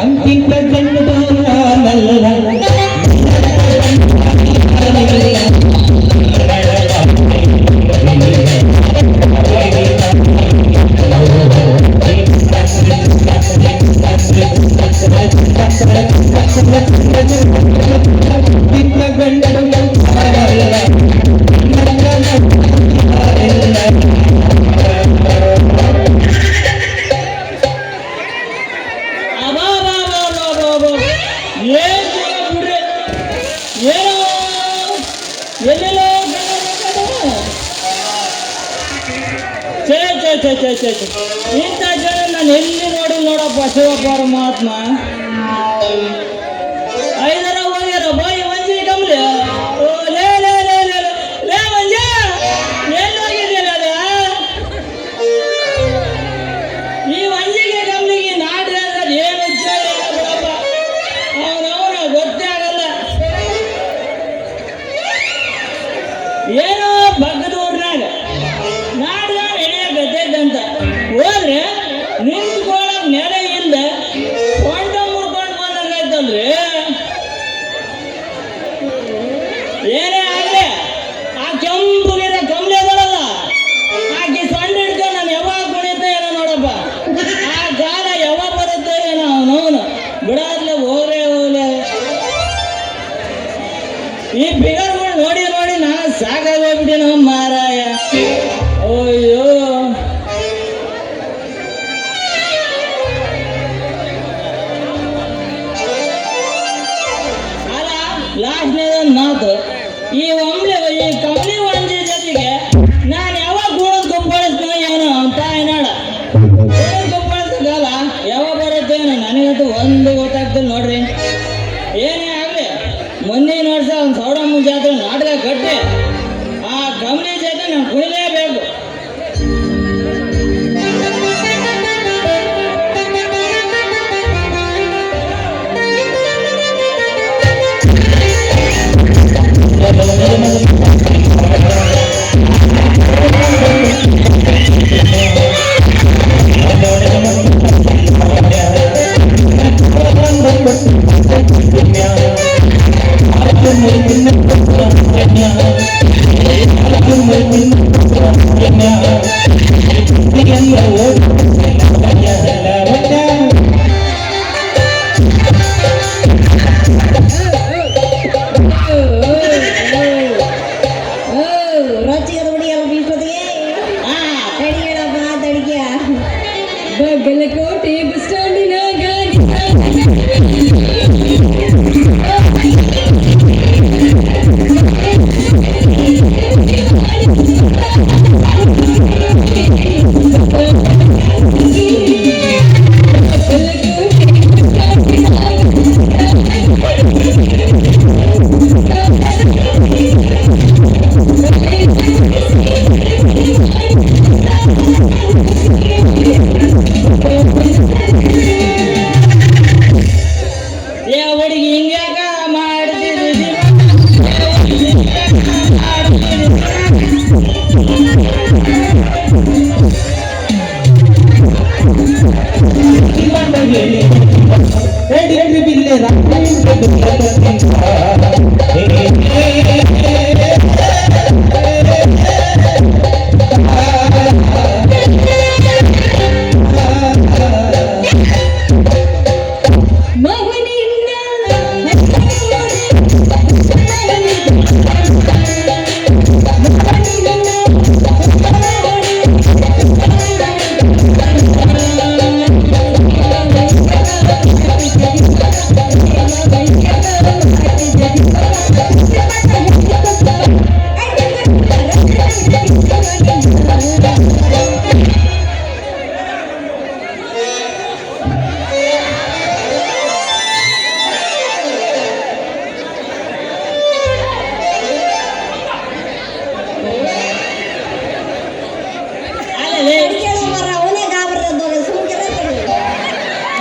ಅಂಕಿತ ಗಂಡು ನಾನಲ್ಲ ಇಂಥ ಜನ ನಾನು ಎಲ್ಲಿ ನೋಡಿ ನೋಡಪ್ಪ ಶಿವ ಪರಮಾತ್ಮ ಐದರ ಹೋಗ್ಯಾರ ಬಾಯಿ ಮಂಜಿ ಕಮ್ಲಿ ಲೇ ಲೇ ಲೇ ಲೇ ಲೇ ಮಂಜ ಎಲ್ಲಿ ಹೋಗಿದ್ದಿಲ್ಲ ಅದ ಈ ಮಂಜಿಗೆ ಕಮ್ಲಿಗೆ ನಾಡ್ರಿ ಅಂದ್ರೆ ಏನು ಬಿಡಪ್ಪ ಅವನವನ ಗೊತ್ತೇ ಆಗಲ್ಲ ಏನೋ ಬಗ್ಗದೂರ್ನಾಗ ನಾಡ್ಗ ಎಳೆಯಗತ್ತೈತಂತ ಹೋದ್ರೆ ನಿಂತ್ಕೊಳ್ಳೋಕೆ ನೆಲೆ ಇಲ್ಲ ಕೊಂಡ ಮುರ್ಕೊಂಡು ಬಂದಂಗಾಯ್ತಲ್ರಿ ಏನೇ ಆಗಲಿ ಆ ಕೆಂಪುಗಿರ ಕಮ್ಲಿ ಅದಳಲ್ಲ ಆಕೆ ಸಣ್ಣ ಹಿಡ್ಕೊಂಡು ನಾನು ಯಾವಾಗ ಕುಣಿತ ಏನೋ ನೋಡಪ್ಪ ಆ ಕಾಲ ಯಾವಾಗ ಬರುತ್ತೆ ಏನೋ ಅವನವನು ಬಿಡಾದ್ಲೆ ಹೋಗ್ರೆ ಹೋಗ್ಲೆ ಈ ಫಿಗರ್ಗಳು ನೋಡಿ ನೋಡಿ ನಾನು ಸಾಕಾಗೋಗ್ಬಿಟ್ಟಿನ ಮಾರಾಯ ಅಯ್ಯೋ ಅಲ್ಲ ಲಾಸ್ಟ್ನೇದೊಂದು ಮಾತು ಈ ಕಮ್ಲಿ ಒಂಜಿ ಜೊತೆಗೆ ನಾನು ಯಾವಾಗ ಗೂಡದ್ ಗುಂಪಳಿಸ್ತೀನೋ ಏನೋ ತಾಯಿನಾಡ ಗೂಡದ್ ಗುಂಪಳಿಸಲ್ಲ ಯಾವಾಗ ಬರುತ್ತೆ ಏನೋ ನನಗಂತೂ ಒಂದು ಗೊತ್ತಾಗ್ತಿಲ್ಲ ನೋಡ್ರಿ ಏನೇ ಆಗಲಿ ಮುಂದಿನ ವರ್ಷ ಒಂದು ಸೌಡಮ್ಮ ಜಾತ್ರೆ ನಾಟಕ ಕಟ್ಟಿ ಆ ಕಮ್ಲಿ ಜೊತೆ ನಾನು ಕುಣಿಲೇಬೇಕು ಬಗಲಕೋಟೆ ಬಸ್ ಸ್ಟ್ಯಾಂಡಿನಾಗ ಹುಡುಗಿ ಹಿಂಗ್ಯಾಕ ಮಾಡ್ತಿದ್ದಿ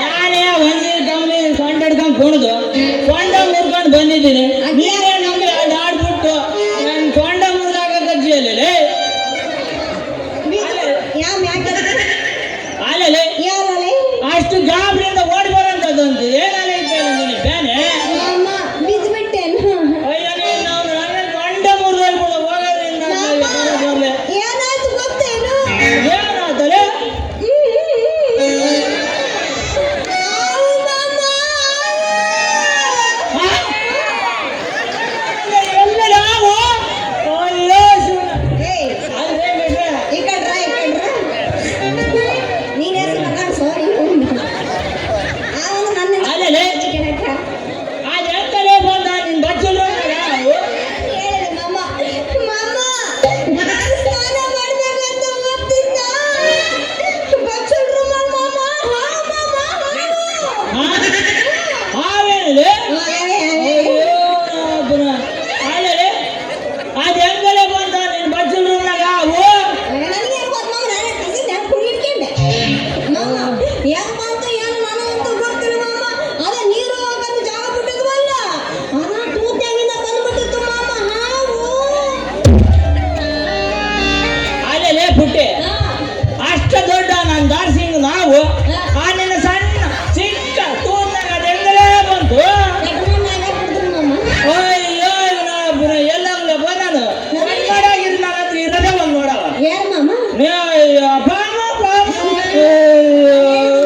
ನಾನೇ ಒಂದೇ ಕಮ್ಮಿ ಸೊಂಟ ಹಿಡ್ಕೊಂಡು ಕುಣಿದು ಸೊಂಡ ಮುರ್ಕೊಂಡು ಬಂದಿದ್ದೀನಿ ನೀವೇ ನಮ್ಗೆ ಆಡ್ಬಿಟ್ಟು ನನ್ನ ಸೊಂಡ ಮುರಿದಾಗ ಕಜ್ಜಿಯಲ್ಲಿ ಅಲ್ಲೇ ಅಷ್ಟು ಗಾಬರಿಯಿಂದ ಓಡಿ ಬರೋಂಥದ್ದು ಅಂತಿದೆ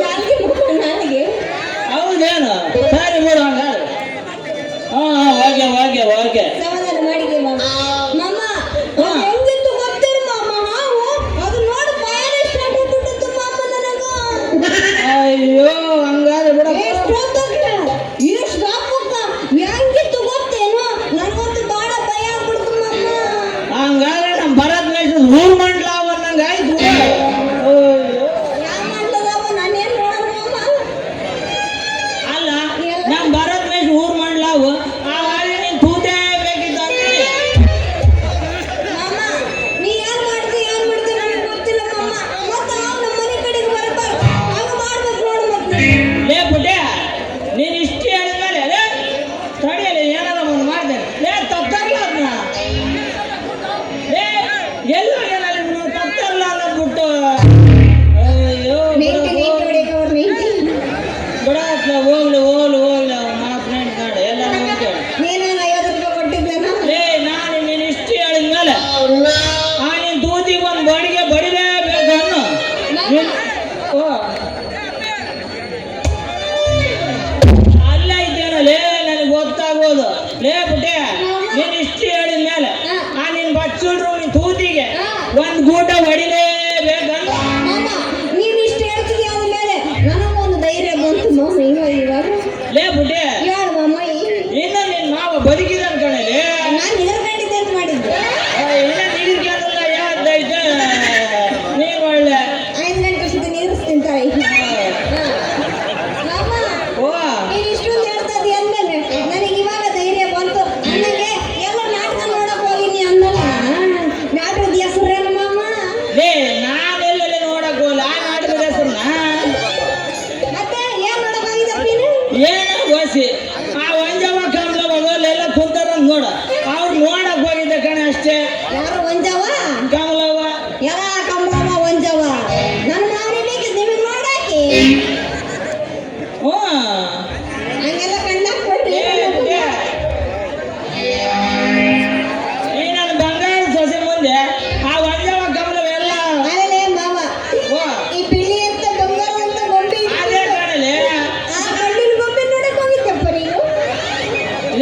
ನಾಲ್ಗೆ ಮುಖ ನನಗೆ ಹೌದೇನು ಸರಿ ಬಿಡು ಹಂಗಾರೆ ಓಕೆ ಸಮಾಧಾನ ಮಾಡಿದೆ ಮಾಮ. ಮಾಮ ಅದು ಹೆಂಗಿತ್ತು ಗೊತ್ತಿರು ಮಾಮ, ಹಾವು ಅದು ನೋಡಿ ಬಾಯಲ್ಲಿ ಸ್ಟಾರ್ಟ್ ಆಗ್ಬಿಟ್ಟಿತ್ತು ಮಾಮ ನನಗ. ಅಯ್ಯೋ ಹಂಗಾದ್ರೆ ಬಿಡ ಎಷ್ಟು ಗಾಪಕ್ಕ ಹೆಂಗಿತ್ತು ಗೊತ್ತೇನು, ನನಗಂತೂ ಬಹಳ ಭಯ ಆಗ್ಬಿಡ್ತು ಮಾಮ. ಹಂಗಾದ್ರೆ ನಮ್ಮ ಭರತ್ ಮೇಷ ಊರ್ ಮಂಡ್ಲ ಅವನ್ನಂಗ ಆಯ್ತು ಯಾವ ಮಾಡ್ಲದವ ನಾನೇನ್ ನೋಡೋಣ ಮಾಮ. ಅಲ್ಲ ನಮ್ಮ ಭರತ್ ಮೇಷ ಊರ್ ಮಂಡ್ಲ ಅವು ಆ ಹಾಳಿ ನೀನ್ ತೂತೇ ಬೇಕಿತ್ತು ಅಂತೀನಿ. ಮಾಮ ನೀ ಏನ್ ಮಾಡ್ತಿ ನನಗೆ ಗೊತ್ತಿಲ್ಲ ಮಾಮ. ಮತ್ತ ನಾವು ನಮ್ಮ ಮನೆ ಕಡೆಗೆ ಬರ್ಬಾರ್ದು, ಹಂಗ ಮಾಡ್ಬೇಕು ನೋಡು ಮತ್ತೆ. ಲೇ ಪುಟ್ಯ ನೀನ್ ಇಷ್ಟು ಹೇಳಿದ್ಮೇಲೆ ಅದೇ ತಡಿಯಲಿ ಏನಾರ ಒಂದು ಮಾಡ್ತೇನೆ. ಲೇ ತಪ್ಪಾಗ್ಲ ಅದನ್ನ ಲೇ ಎಲ್ಲೋ ಏನಾರ ನೀವು ತಪ್ಪಾಗ್ಲ ಅನ್ನೋದ್ಬಿಟ್ಟು ಅಯ್ಯೋ ಬಿಡತ್ಲ ಹೋಗ್ಲಿ ಮಾ ಫ್ರೆಂಡ್ ಕಾಡು ಎಲ್ಲ ಕೇಳಿ ನೀನೇನು 50 ರೂಪಾಯಿ ಕೊಟ್ಟಿದ್ದೇನ? ಲೇ ನಾನು ನೀನು ಇಷ್ಟು ಹೇಳಿದ್ಮೇಲೆ ನೀನ್ ತೂತಿಗೆ ಒಂದು ಬಡಿಗೆ ಬಡಿಲೇಬೇಕು ಅನ್ನು ಓ ಅಲ್ಲ ಇದ್ದೇನೋ ಲೇ ನನಗೆ ಗೊತ್ತಾಗೋದು. ಲೇ ಪುಟ್ಟೆ ನೀನು ಇಷ್ಟು ಹೇಳಿದ ಮೇಲೆ ನೀನು ಬಚ್ಚುಳ್ರು ನೀನು ತೂತಿಗೆ ಒಂದು ಗೂಟ ಹೊಡಿಲೇಬೇಕನ್ನು. ಮಾಮ ನೀನು ಇಷ್ಟು ಹೇಳ್ತಿದ್ಯಾ ಅಂದ್ಮೇಲೆ ನನಗೊಂದು ಧೈರ್ಯ ಬಂತು ಮಾಮ. ಇವಾಗ ಲೇ ಪುಟ್ಟೆ ಹೇಳು ಮಾಮ. ಇನ್ನು ನಿನ್ನ ಮಾವ ಬದುಕಿದಾನ ಕಣಲೆ. ನಾನು ನಿಗರ್ಗಂಡಿದ್ದೆ ಅಂತ ಮಾಡಿದ್ದೆ. ಇನ್ನ ನೀರ್ಗೆಲ್ಲ ಯಾವ್ದೈತೆ ನೀನು ಒಳ್ಳೆ 5 ಗಂಟೆ ಸುದ್ದಿ ನೀರಿಸ್ತೀನಿ ತಾಯಿ. ಮಾಮ ಓ ನೀನು ಇಷ್ಟೊಂದು ಹೇಳ್ತಾ ಇದೀಯ ಅಂದ್ಮೇಲೆ ನನಗೆ ಇವಾಗ ಧೈರ್ಯ ಬಂತು. ನನಗೆ ಎಲ್ಲ ನಾಟಕ ನೋಡಕ್ ಹೋಗಿನಿ ಅಂದಲ್ಲ, ನಾಟಕದ ಹೆಸರೇನು ಮಾಮ? ಲೇ ನಾನೆಲ್ಲೇ ನೋಡಕ್ ಹೋಗಲ್ಲ ಆ ನಾಟಕದ ಹೆಸರನ್ನ ಮತ್ತೆ ಏನ್ ನೋಡಕ್ ಹೋಗಿದ್ದಪ್ಪ ನೀನು? ಏನ ಓಸಿ ಆ ಒಂಜವ ಕಮಲವ್ವಲ್ಲ ಕುಂತಾರ ನೋಡ ಅವ್ರು ನೋಡಕ್ ಹೋಗಿದ್ದೆ ಕಣೆ ಅಷ್ಟೇ. ಯಾರು ಒಂಜವ? ಕಮಲವ್ವ ಎಲ್ಲ ಕಂಬವ ಒಂಜವ. ನನ್ನ ಮಾವನಿಗೆ ನಿಮಗೆ ನೋಡಾಕಿ ಹ್ಞೂ ಹಂಗೆಲ್ಲ ಕಣ್ಣಾಕ್ ಕೊಡ್ರಿ. ಈ ನನ್ನ ಬಂಗಾರ ಸೊಸೆ ಮುಂದೆ ಆ ಒಂಜವ ಕಮಲವೆಲ್ಲ ಅಲ್ಲೇ ಮಾವ, ಓ ಈ ಬಿಳಿ ಅಂತ ಬಂಗಾರ ಅಂತ ಗೊಂಬೆ ಅದೇ ಕಣಲೆ. ಆ ಕಣ್ಣಿನ ಗೊಂಬೆ ನೋಡಕ್ ಹೋಗಿದ್ದಪ್ಪ ನೀನು.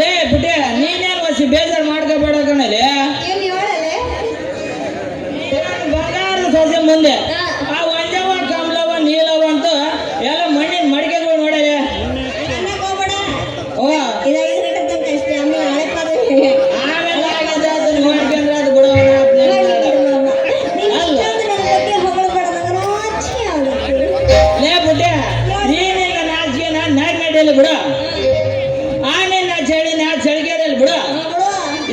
ಲೇ ಪುಟ್ಟೆ ನೀನೇನು ಓಸಿ ಬೇಜಾರು ಮಾಡ್ಕೋಬೇಡ ಕಣಲೆ. ಏನ್ ಹೇಳಲೆ? ನನ್ನ ಬಂಗಾರ ಸೊಸೆ ಮುಂದೆ ಆ ಒಂಜವ ಕಮಲವ ನೀಲವ ಅಂತ ಎಲ್ಲ ಮಣ್ಣಿನ ಮಡಿಕೆಗಳು ನೋಡಲೆ. ಅನ್ನಕ್ ಹೋಗ್ಬೇಡ. ಓ ಇದು 5 ಗಂಟೆ ತನಕ ಅಷ್ಟೇ, ಆಮೇಲೆ ಹಳೆ ಪಾದ ಆಮೇಲೆ ಆಗದೆ ಅದನ್ನ ನೋಡ್ಕೊಂಡ್ರೆ ಅದು ಬಿಡೋ ಲೇ ಪುಟ್ಟೆ ನೀನೀಗ ನಾಚಿಕೆ ನಾನು ನಾಡಿನಲ್ಲಿ ಬಿಡು. ನಿನ್ನ ಚಳಿ ನಾ ಚಳಿಗೆರೆಯಲ್ಲಿ ಬಿಡು.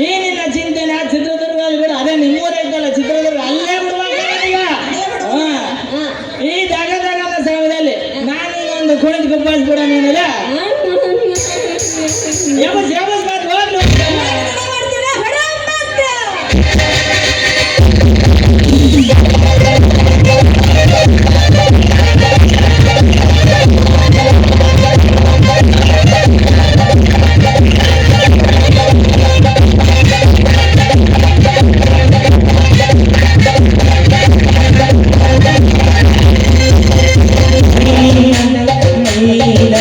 ಈ ನಿನ್ನ ಚಿಂತೆ ನಾ ಚಿತ್ರದುರ್ಗದಲ್ಲಿ ಬಿಡು. ಅದೇ ನಿಮ್ಮೂರ ಐತಲ್ಲ ಚಿತ್ರದುರ್ಗ, ಅಲ್ಲೇ ಬಿಡುವಾಗ ಈಗ ಈ ದಗದ ಸಮಯದಲ್ಲಿ ನಾನು ಒಂದು ಕುಣಿದು ಕುಪ್ಪಾಳಿಸ್ಬಿಡ ನೀನಲ್ಲ ಯಾವಸ್ ಮಾತು ಹೋಗ್ಲು. ನೀಲ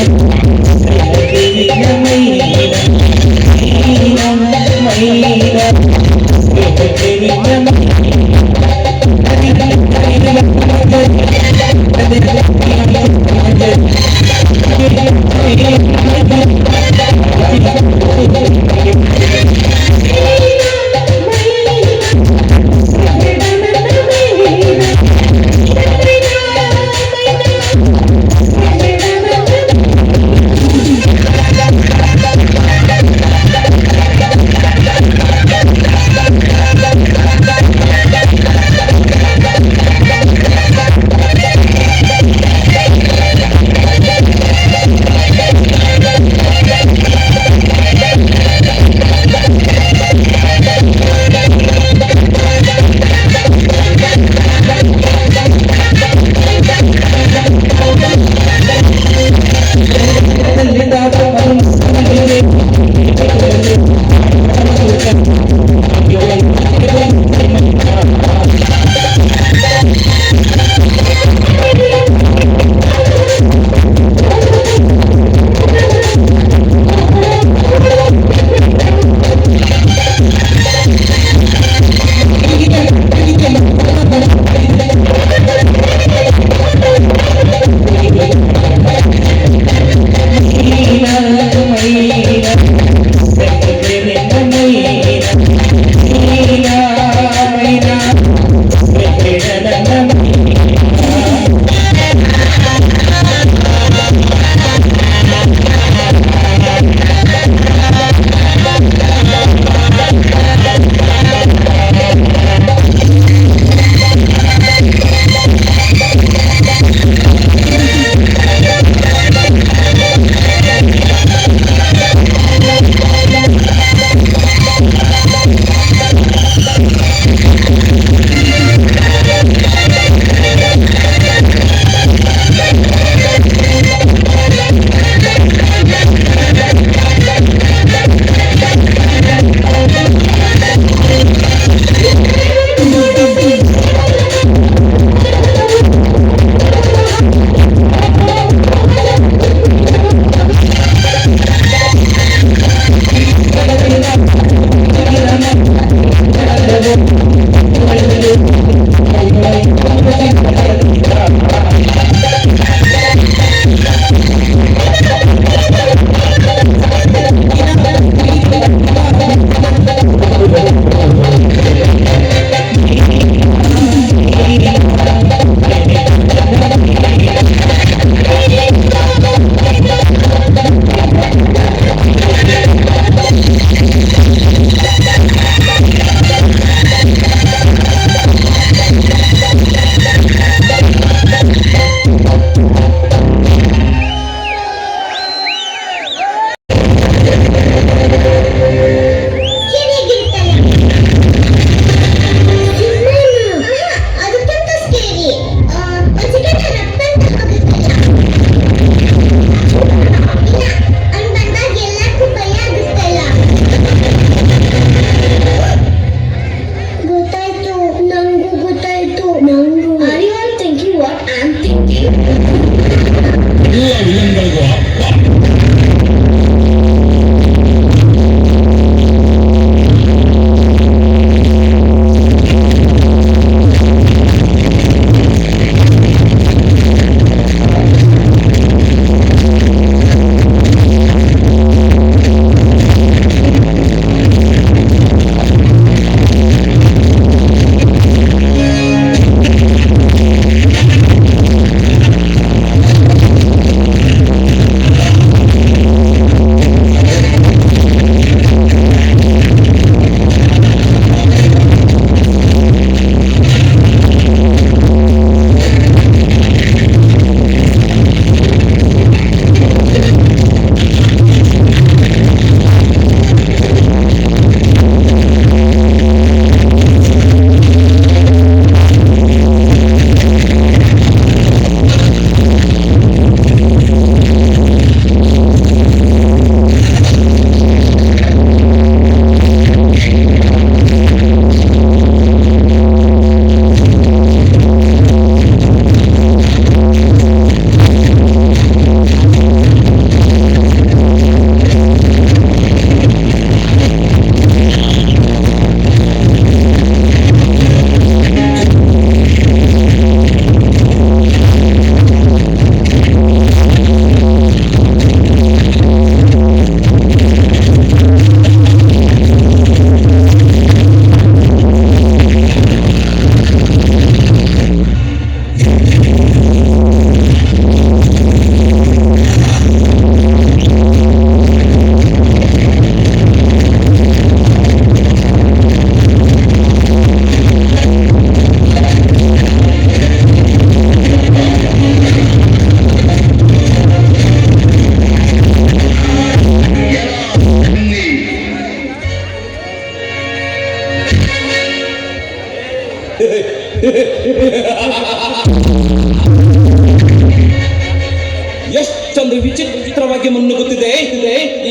ವೇಗವಾಗಿ ಮುನ್ನುಗ್ಗುತ್ತಿದೆ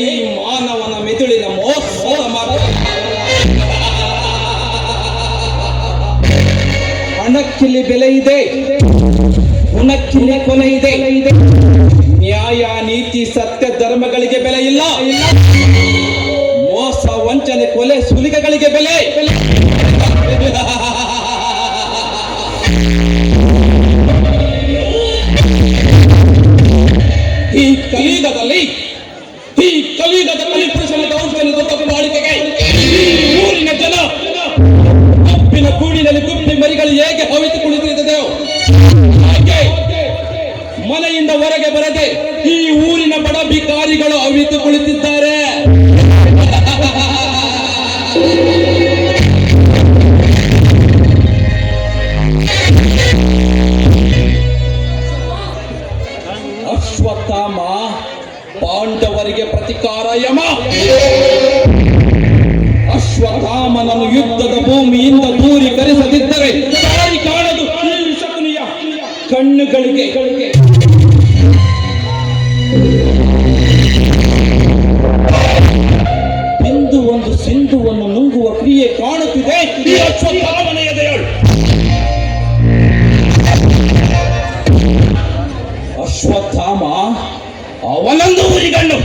ಈ ಮಾನವನ ಮೆದುಳಿನ ಮೋಸದ ಮಾರ್ಗ. ಹಣಕ್ಕಿಲ್ಲಿ ಬೆಲೆ ಇದೆ, ಗುಣಕ್ಕಿಲ್ಲಿ ಕೊನೆ ಇದೆ. ನ್ಯಾಯ, ನೀತಿ, ಸತ್ಯ, ಧರ್ಮಗಳಿಗೆ ಬೆಲೆ ಇಲ್ಲ. ಮೋಸ, ವಂಚನೆ, ಕೊಲೆ, ಸುಲಿಗೆಗಳಿಗೆ ಬೆಲೆ. ಈ ಕಲಿಯುಗದಲ್ಲಿ ಪುರುಷನ ದೌರ್ಜನ್ಯದ ಬಾಳಿಕೆಗೆ ಈ ಊರಿನ ಜನ ಕಪ್ಪಿನ ಗೂಡಿನಲ್ಲಿ ಗುಪ್ಪಿ ಮರಿಗಳು ಹೇಗೆ ಅವಿತು ಕುಳಿತಿರುತ್ತದೆಯೋ ಹಾಗೆ ಮನೆಯಿಂದ ಹೊರಗೆ ಬರದೆ ಈ ಊರಿನ ಬಡ ಭಿಕಾರಿಗಳು ಅವಿತು ಕುಳಿತಿದ್ದಾರೆ. ಅಶ್ವತ್ಥಾಮ ಪಾಂಡವರಿಗೆ ಪ್ರತಿಕಾರ ಯಮ. ಅಶ್ವತ್ಥಾಮನನ್ನು ಯುದ್ಧದ ಭೂಮಿಯಿಂದ ದೂರೀಕರಿಸದಿದ್ದರೆ ದಾರಿ ಕಾಣದು ಈ ಶಕುನಿಯ ಕಣ್ಣುಗಳಿಗೆ. ಬಿಂದು ಒಂದು ಸಿಂಧುವನ್ನು ನುಂಗುವ ಕ್ರಿಯೆ ಕಾಣುತ್ತಿದೆ ಈ ಅಶ್ವತ್ಥಾಮನ ಎದೆಯಳು. ಅಶ್ವತ್ಥಾಮ ಅವನೊಂದು ಊರಿಗಣ್ಣು.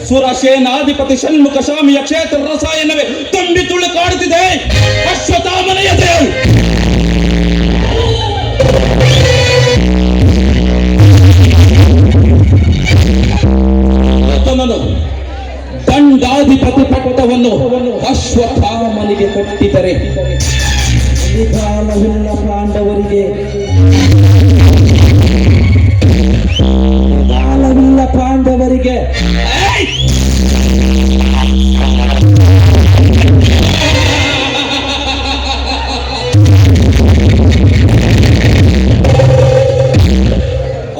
ಸುರಸೇನಾಧಿಪತಿ ಷಣ್ಮುಖ ಸ್ವಾಮಿಯ ಕ್ಷೇತ್ರ ರಸಾಯನವೇ ತುಂಬಿ ತುಳುಕಾಡುತ್ತಿದೆ ಅಶ್ವತ್ಥಾಮನ ಎದೆಯಳು. ದಂಡಾಧಿಪತಿ ಪಟ್ಟವನ್ನು ಅಶ್ವತ್ಥಾಮನಿಗೆ ಕಟ್ಟಿದರೆ ನಿಧಾನವಿಲ್ಲ ಪಾಂಡವರಿಗೆ, ನಿಧಾನವಿಲ್ಲ ಪಾಂಡವರಿಗೆ.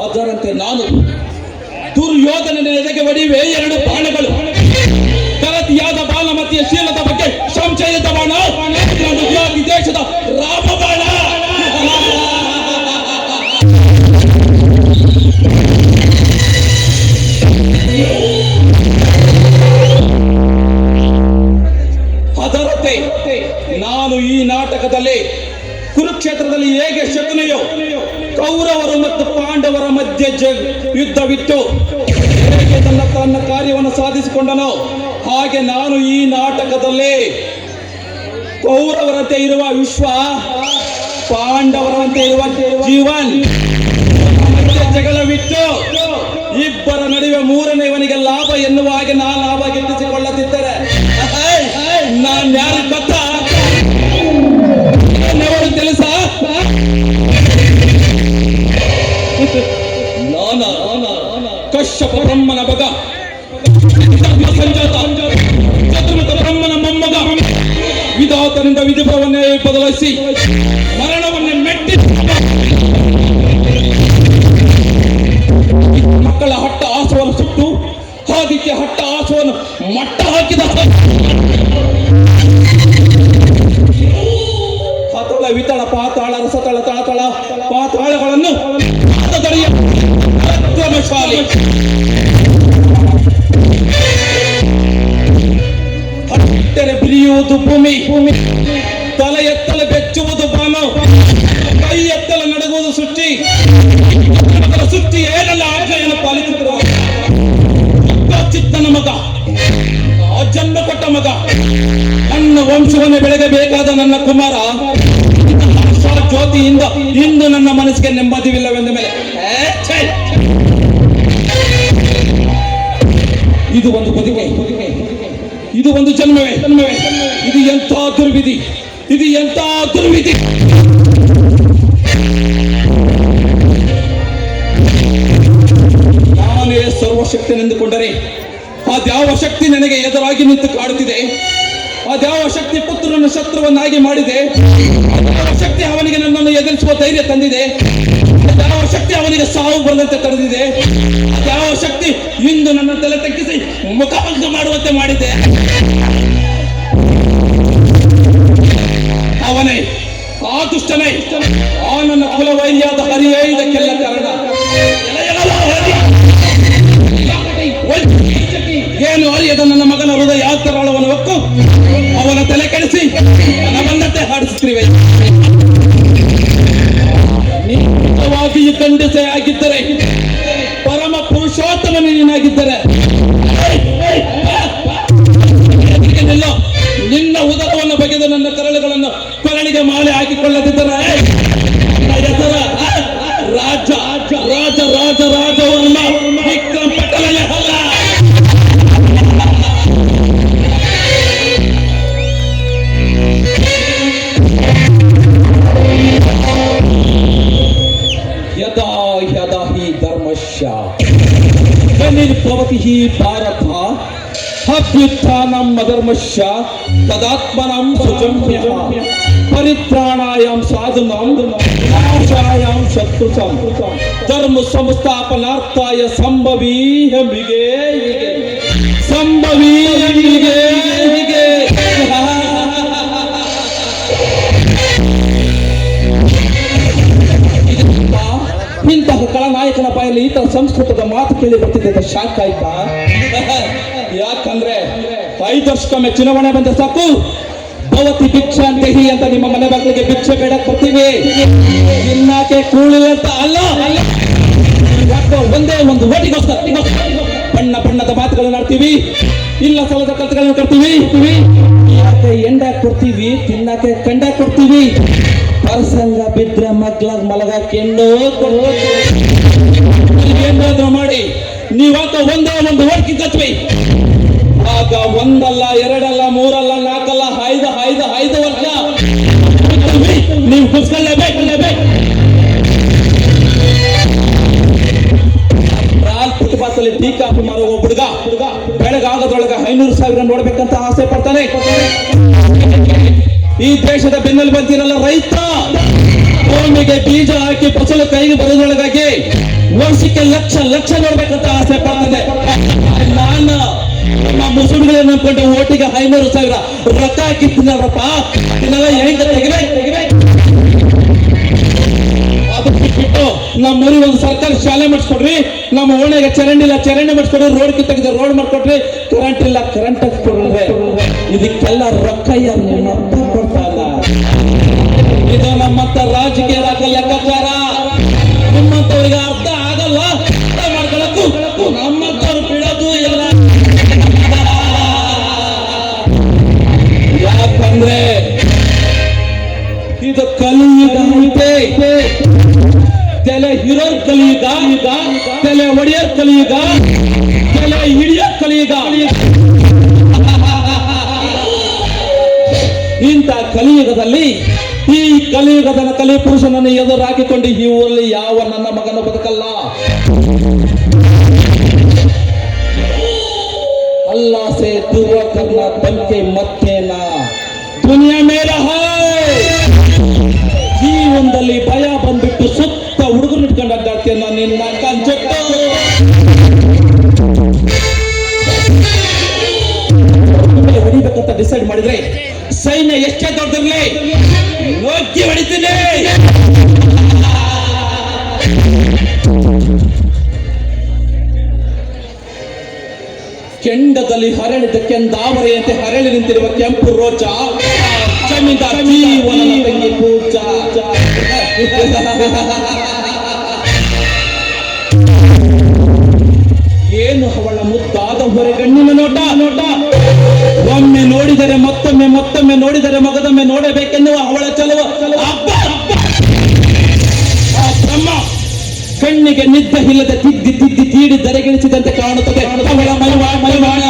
ಅದರಂತೆ ನಾನು ದುರ್ಯೋಧನನ ಎದೆಗೆ ಒಡೆಯುವೆ ಎರಡು ಬಾಣಗಳು. ಕರತಿಯಾದ ಬಾಲಮತಿಯ ಶೀಲದ ಬಗ್ಗೆ ಸಂಶಯದ ಬಾಣ, ಈ ದೇಶದ ರಾಮಬಾಣ. ಅದರಂತೆ ನಾನು ಈ ನಾಟಕದಲ್ಲಿ ಕುರುಕ್ಷೇತ್ರದಲ್ಲಿ ಹೇಗೆ ಶಕುನಿಯು ಕೌರವರು ಮತ್ತು ಪಾಂಡವರ ಮಧ್ಯೆ ಯುದ್ಧವಿತ್ತು ಹೇಗೆ ತನ್ನ ಕಾರ್ಯವನ್ನು ಸಾಧಿಸಿಕೊಂಡನೋ ಹಾಗೆ ನಾನು ಈ ನಾಟಕದಲ್ಲಿ ಕೌರವರಂತೆ ಇರುವ ವಿಶ್ವ, ಪಾಂಡವರಂತೆ ಇರುವ ಜೀವನ್ ಜಗಳವಿಟ್ಟು ಇಬ್ಬರ ನಡುವೆ ಮೂರನೇವನಿಗೆ ಲಾಭ ಎನ್ನುವ ಹಾಗೆ ನಾ ಲಾಭ ಗೆದ್ದಿಸಿಕೊಳ್ಳುತ್ತಿದ್ದರೆ ನಾನು ಯಾರು ಗೊತ್ತಾ? తెలుసా? ಕಶ್ಯಪ ಬ್ರಹ್ಮನ ಮಗ, ಸಂಜಾತ ಚತುರ್ಮುಖ ಬ್ರಹ್ಮನ ಮೊಮ್ಮಗ, ವಿಧಾತನಿಂದ ವಿಧಿಪವನ್ನೇ ಬದಲಾಯಿಸಿ ಮರಣವನ್ನೇ ಮೆಟ್ಟಿ ಮಕ್ಕಳ ಹಟ್ಟ ಆಸವನ್ನು ಸುಟ್ಟು ಆದಿತ್ಯ ಹಟ್ಟ ಆಸವನ್ನು ಮಟ್ಟ ಹಾಕಿದ ಹತಳ ವಿತಳ ಪಾತಾಳ ರಸತಳ ತಳತಳ ಪಾತಾಳಗಳನ್ನು ಪರಾಕ್ರಮಶಾಲಿ ಹಟ್ಟರೆ ಬಿರಿಯುವುದು ಭೂಮಿ, ತಲೆ ಎತ್ತಲು ಬೆಚ್ಚುವುದು ಬಾಣ, ಕೈ ಎತ್ತಲು ನಡಗುವುದು ಸೃಷ್ಟಿ. ಸೃಷ್ಟಿ ಏನಲ್ಲ ಆಜ್ಞೆಯನ್ನು ಪಾಲಿಸುತ್ತಿರುವ ಚಿತ್ತನ ಮಗ, ಆ ಜನ್ಮ ಕೊಟ್ಟ ಮಗ, ನನ್ನ ವಂಶವನ್ನು ಬೆಳಗಬೇಕಾದ ನನ್ನ ಕುಮಾರ ಜ್ಯೋತಿಯಿಂದ ಇಂದು ನನ್ನ ಮನಸ್ಸಿಗೆ ನೆಮ್ಮದಿವಿಲ್ಲವೆಂದ ಮೇಲೆ ಇದು ಒಂದು ಬದುಕೆ, ಇದು ಒಂದು ಜನ್ಮವೇ, ಇದು ಎಂಥ ದುರ್ವಿಧಿ, ಇದು ಎಂಥ ದುರ್ವಿಧಿ. ನಾನೇ ಸರ್ವಶಕ್ತಿನೆಂದುಕೊಂಡರೆ ಅದ್ಯಾವ ಶಕ್ತಿ ನನಗೆ ಎದುರಾಗಿ ನಿಂತು ಕಾಡುತ್ತಿದೆ? ಅದ್ಯಾವ ಶಕ್ತಿ ಪುತ್ರನ ಶತ್ರುವನ್ನಾಗಿ ಮಾಡಿದೆ? ಅದ್ಯಾವ ಶಕ್ತಿ ಅವನಿಗೆ ನನ್ನನ್ನು ಎದುರಿಸುವ ಧೈರ್ಯ ತಂದಿದೆ? ಅದ್ಯಾವ ಶಕ್ತಿ ಅವನಿಗೆ ಸಾವು ಬರದಂತೆ ತಡೆದಿದೆ? ಅದ್ಯಾವ ಶಕ್ತಿ ಇಂದು ನನ್ನ ತಲೆ ತಗ್ಗಿಸಿ ಮುಖಭಂಗ ಮಾಡುವಂತೆ ಮಾಡಿದೆ? ಅವನೇ, ಆ ದುಷ್ಟನೇ, ಆ ನನ್ನ ಕುಲವೈರ್ಯಾದ ಹರಿಯೇ ಇದಕ್ಕೆಲ್ಲ ಕಾರಣ. ಏನು ಅರಿಯದ ನನ್ನ ಮಗನ ಹೃದಯ ಯಾತರಾಳವನ್ನು ಹೊಕ್ಕು ಅವನ ತಲೆ ಕೆಡಿಸಿ ನನ್ನಂತೆ ಹಾಡಿಸುತ್ತಿರುವೆ. ನಿಜವಾಗಿಯೂ ಖಂಡಿಸೆ ಆಗಿದ್ದರೆ, ಪರಮ ಪುರುಷೋತ್ತಮ ನೀನಾಗಿದ್ದರೆ ನಿನ್ನ ಉದರವನ್ನು ಬಗೆದು ನನ್ನ ಕರಳುಗಳನ್ನು ಕೊರಳಿಗೆ ಮಾಲೆ ಹಾಕಿಕೊಳ್ಳದಿದ್ದರೆ ಹೆಸರ ರಾಜ ರಾಜ ರಾಜ ರಾಜವರ್ಮ ವಿಕ್ರಮ್ ಪಟೇಲನೇ ಅಲ್ಲ. ಯದಾ ಯದಾ ಹಿ ಧರ್ಮಶ್ಯ ಗ್ಲಾನಿರ್ಭವತಿ ಹಿ ಭಾರತ ಅಭ್ಯುತ್ಥಾನಂ ಅಧರ್ಮಶ್ಯ ತದಾತ್ಮನಂ ಸುಜಮ್ಯಃ ಪರಿತ್ರಾಣಾಯಾಂ ಸಾಧುನಾಂ ವಿನಾಶಾಯಾಂ ಶತ್ರುಸಂ ಧರ್ಮ ಸಂಸ್ಥಾಪನಾರ್ಥಾಯ ಸಂಭವೀಯಮಿಗೆ ಸಂಭವೀಯಮಿಗೆ ಇಂತಹ ಕಳನಾಯಕನ ಬಾಯಲ್ಲಿ ಈತ ಸಂಸ್ಕೃತದ ಮಾತು ಕೇಳಿ ಬರ್ತಿದ್ದ ಶಾಕ್ ಆಯ್ತಾ? ಯಾಕಂದ್ರೆ 5 ವರ್ಷಕ್ಕೊಮ್ಮೆ ಚುನಾವಣೆ ಬಂದ ಸಾಕು ಭವತಿ ಭಿಕ್ಷಾ ದೇಹಿ ಅಂತ ನಿಮ್ಮ ಮನೆ ಬಾಗಿಲಿಗೆ ಭಿಕ್ಷೆ ಬೇಡಕ್ ಬರ್ತೀವಿ. ಇನ್ನಾಕೆ ಕೂಳಿ ಅಂತ ಅಲ್ಲ, ಯಾಕೋ ಒಂದೇ ಒಂದು ಓಟಿಗೋಸ್ಕರ ಬಣ್ಣ ಬಣ್ಣದ ಮಾತುಗಳನ್ನು ಆಡ್ತೀವಿ, ಇಲ್ಲ ಸಲದ ಕಲ್ತುಗಳನ್ನು ಕಟ್ತೀವಿ, ಯಾಕೆ ಎಂಡ ಕೊಡ್ತೀವಿ, ತಿನ್ನಕ್ಕೆ ಕಂಡ ಕೊಡ್ತೀವಿ, ಪ್ರಸಂಗ ಬಿದ್ರೆ ಮಗ್ಲಾಗ ಮಲಗಕ್ಕೆ ಏನಾದ್ರೂ ಮಾಡಿ ನೀವಾಕ ಒಂದೇ ಒಂದು ಓಟ್ಕಿ ಕಚ್ವಿ. ಆಗ ಒಂದಲ್ಲ ಎರಡಲ್ಲ ಮೂರಲ್ಲ ನಾಲ್ಕಲ್ಲ ಐದು ವರ್ಷ ನೀವು ಕುಸ್ಕೊಳ್ಳೇಬೇಕು. ಫುಟ್ಪಾತಲ್ಲಿ ಟೀ ಕಾಫಿ ಮಾರೋ ಹುಡುಗ ಬೆಳಗಾಗದ್ರೊಳಗೆ 500,000 ನೋಡ್ಬೇಕಂತ ಆಸೆ ಪಡ್ತಾನೆ. ಈ ದೇಶದ ಬೆನ್ನಲ್ಲಿ ಬಂದಿರಲ್ಲ ರೈತ, ಭೂಮಿಗೆ ಬೀಜ ಹಾಕಿ ಫಸಲು ಕೈಗೆ ಬರೋದ್ರೊಳಗಾಗಿ ವರ್ಷಕ್ಕೆ ಲಕ್ಷ ನೋಡ್ಬೇಕಂತ ಆಸೆ ಪಡ್ತಾನೆ. ನಾನು ನಮ್ಮ ಮುಸುಡಿಗಳನ್ನ ನಂಬ್ಕೊಂಡು ಓಟಿಗೆ 500,000 ರೊಕ್ಕ ಹಾಕಿರ್ತೀನಲ್ಲಪ್ಪ, ಇದನ್ನೆಲ್ಲ ಹೆಂಗ ತೆಗಿಬೇಕು. ಅದು ಬಿಟ್ಬಿಟ್ಟು ನಮ್ಮ ಊರಿಗೆ ಒಂದು ಸರ್ಕಾರಿ ಶಾಲೆ ಮಾಡಿಸ್ಕೊಡ್ರಿ, ನಮ್ಮ ಓಣೆಗೆ ಚರಂಡಿ ಇಲ್ಲ ಚರಂಡಿ ಮಾಡಿಸ್ಕೊಡ್ರಿ, ರೋಡ್ ಕಿತ್ತಾಗಿದೆ ರೋಡ್ ಮಾಡ್ಕೊಡ್ರಿ, ಕರೆಂಟ್ ಇಲ್ಲ ಕರೆಂಟ್ ಹಚ್ಕೊಡ್ರಿ. ಇದಕ್ಕೆಲ್ಲ ರೊಕ್ಕ ಯಾರು ಕೊಡ್ತಾರ? ಇದು ನಮ್ಮಂತ ರಾಜಕೀಯ ಲೆಕ್ಕಾಚಾರ. ನಿಮ್ಮಂತವ್ರಿಗೆ ಅರ್ಥ ಆಗಲ್ಲ, ಅರ್ಥ ಮಾಡ್ಕೊಳಕ್ಕೂ ನಮ್ಮಂತವ್ರು ಬಿಡೋದು ಇಲ್ಲ. ಯಾಕಂದ್ರೆ ಇದು ಕಲಿಯುಗ ಐತೆ. ತಲೆ ಹಿರೋರ್ ಕಲಿಯುಗ, ತಲೆ ಒಡೆಯರ್ ಕಲಿಯುಗ, ತಲೆ ಹಿಡಿಯರ್ ಕಲಿಯುಗ. ಇಂಥ ಕಲಿಯುಗದಲ್ಲಿ ಈ ಕಲಿಯುಗದ ಕಲಿ ಪುರುಷನನ್ನು ಎದುರಾಕಿಕೊಂಡು ಈ ಊರಲ್ಲಿ ಯಾವ ನನ್ನ ಮಗನು ಬದುಕಲ್ಲ. अल्लाह से दुआ करना बल्कि मत कहना दुनिया में रहा. ಜೀವನದಲ್ಲಿ ಭಯ ಬಂದ್ಬಿಟ್ಟು ಸುತ್ತ ಹುಡುಗರು ಇಟ್ಕೊಂಡು ಅಡ್ಡಾಡ್ತೀಯ ನಿನ್ನ ಕಂಚಟ್ಟು. ಹೊಡಿಬೇಕಂತ ಡಿಸೈಡ್ ಮಾಡಿದ್ರೆ ಸೈನ್ಯ ಎಷ್ಟೇ ದೊಡ್ಡದಿರ್ಲಿ ನುಗ್ಗಿ ಹೊಡಿತೀನಿ. ಕೆಂಡದಲ್ಲಿ ಹರಳಿದ ಕೆಂದಾವರೆಯಂತೆ ಹರಳಿ ನಿಂತಿರುವ ಕೆಂಪು ರೋಚ ಜಮೀನ್ದಾರ್ ಜೀವನ ತಂಗಿ ಪೂಜ. ಏನು ಅವಳ ಮುದ್ದಾದ ಹೊರೆಗಣ್ಣಿನ ನೋಟ. ಒಮ್ಮೆ ನೋಡಿದರೆ ಮತ್ತೊಮ್ಮೆ ನೋಡಿದರೆ ಮಗದೊಮ್ಮೆ ನೋಡಬೇಕೆನ್ನುವ ಅವಳ ಚಲುವ ಬ್ರಹ್ಮ ಕಣ್ಣಿಗೆ ನಿದ್ದೆ ಇಲ್ಲದೆ ತಿದ್ದಿ ತೀಡಿ ದರೆಗಿಳಿಸಿದಂತೆ ಕಾಣುತ್ತದೆ ಅವಳ ಮೈವಾಣ.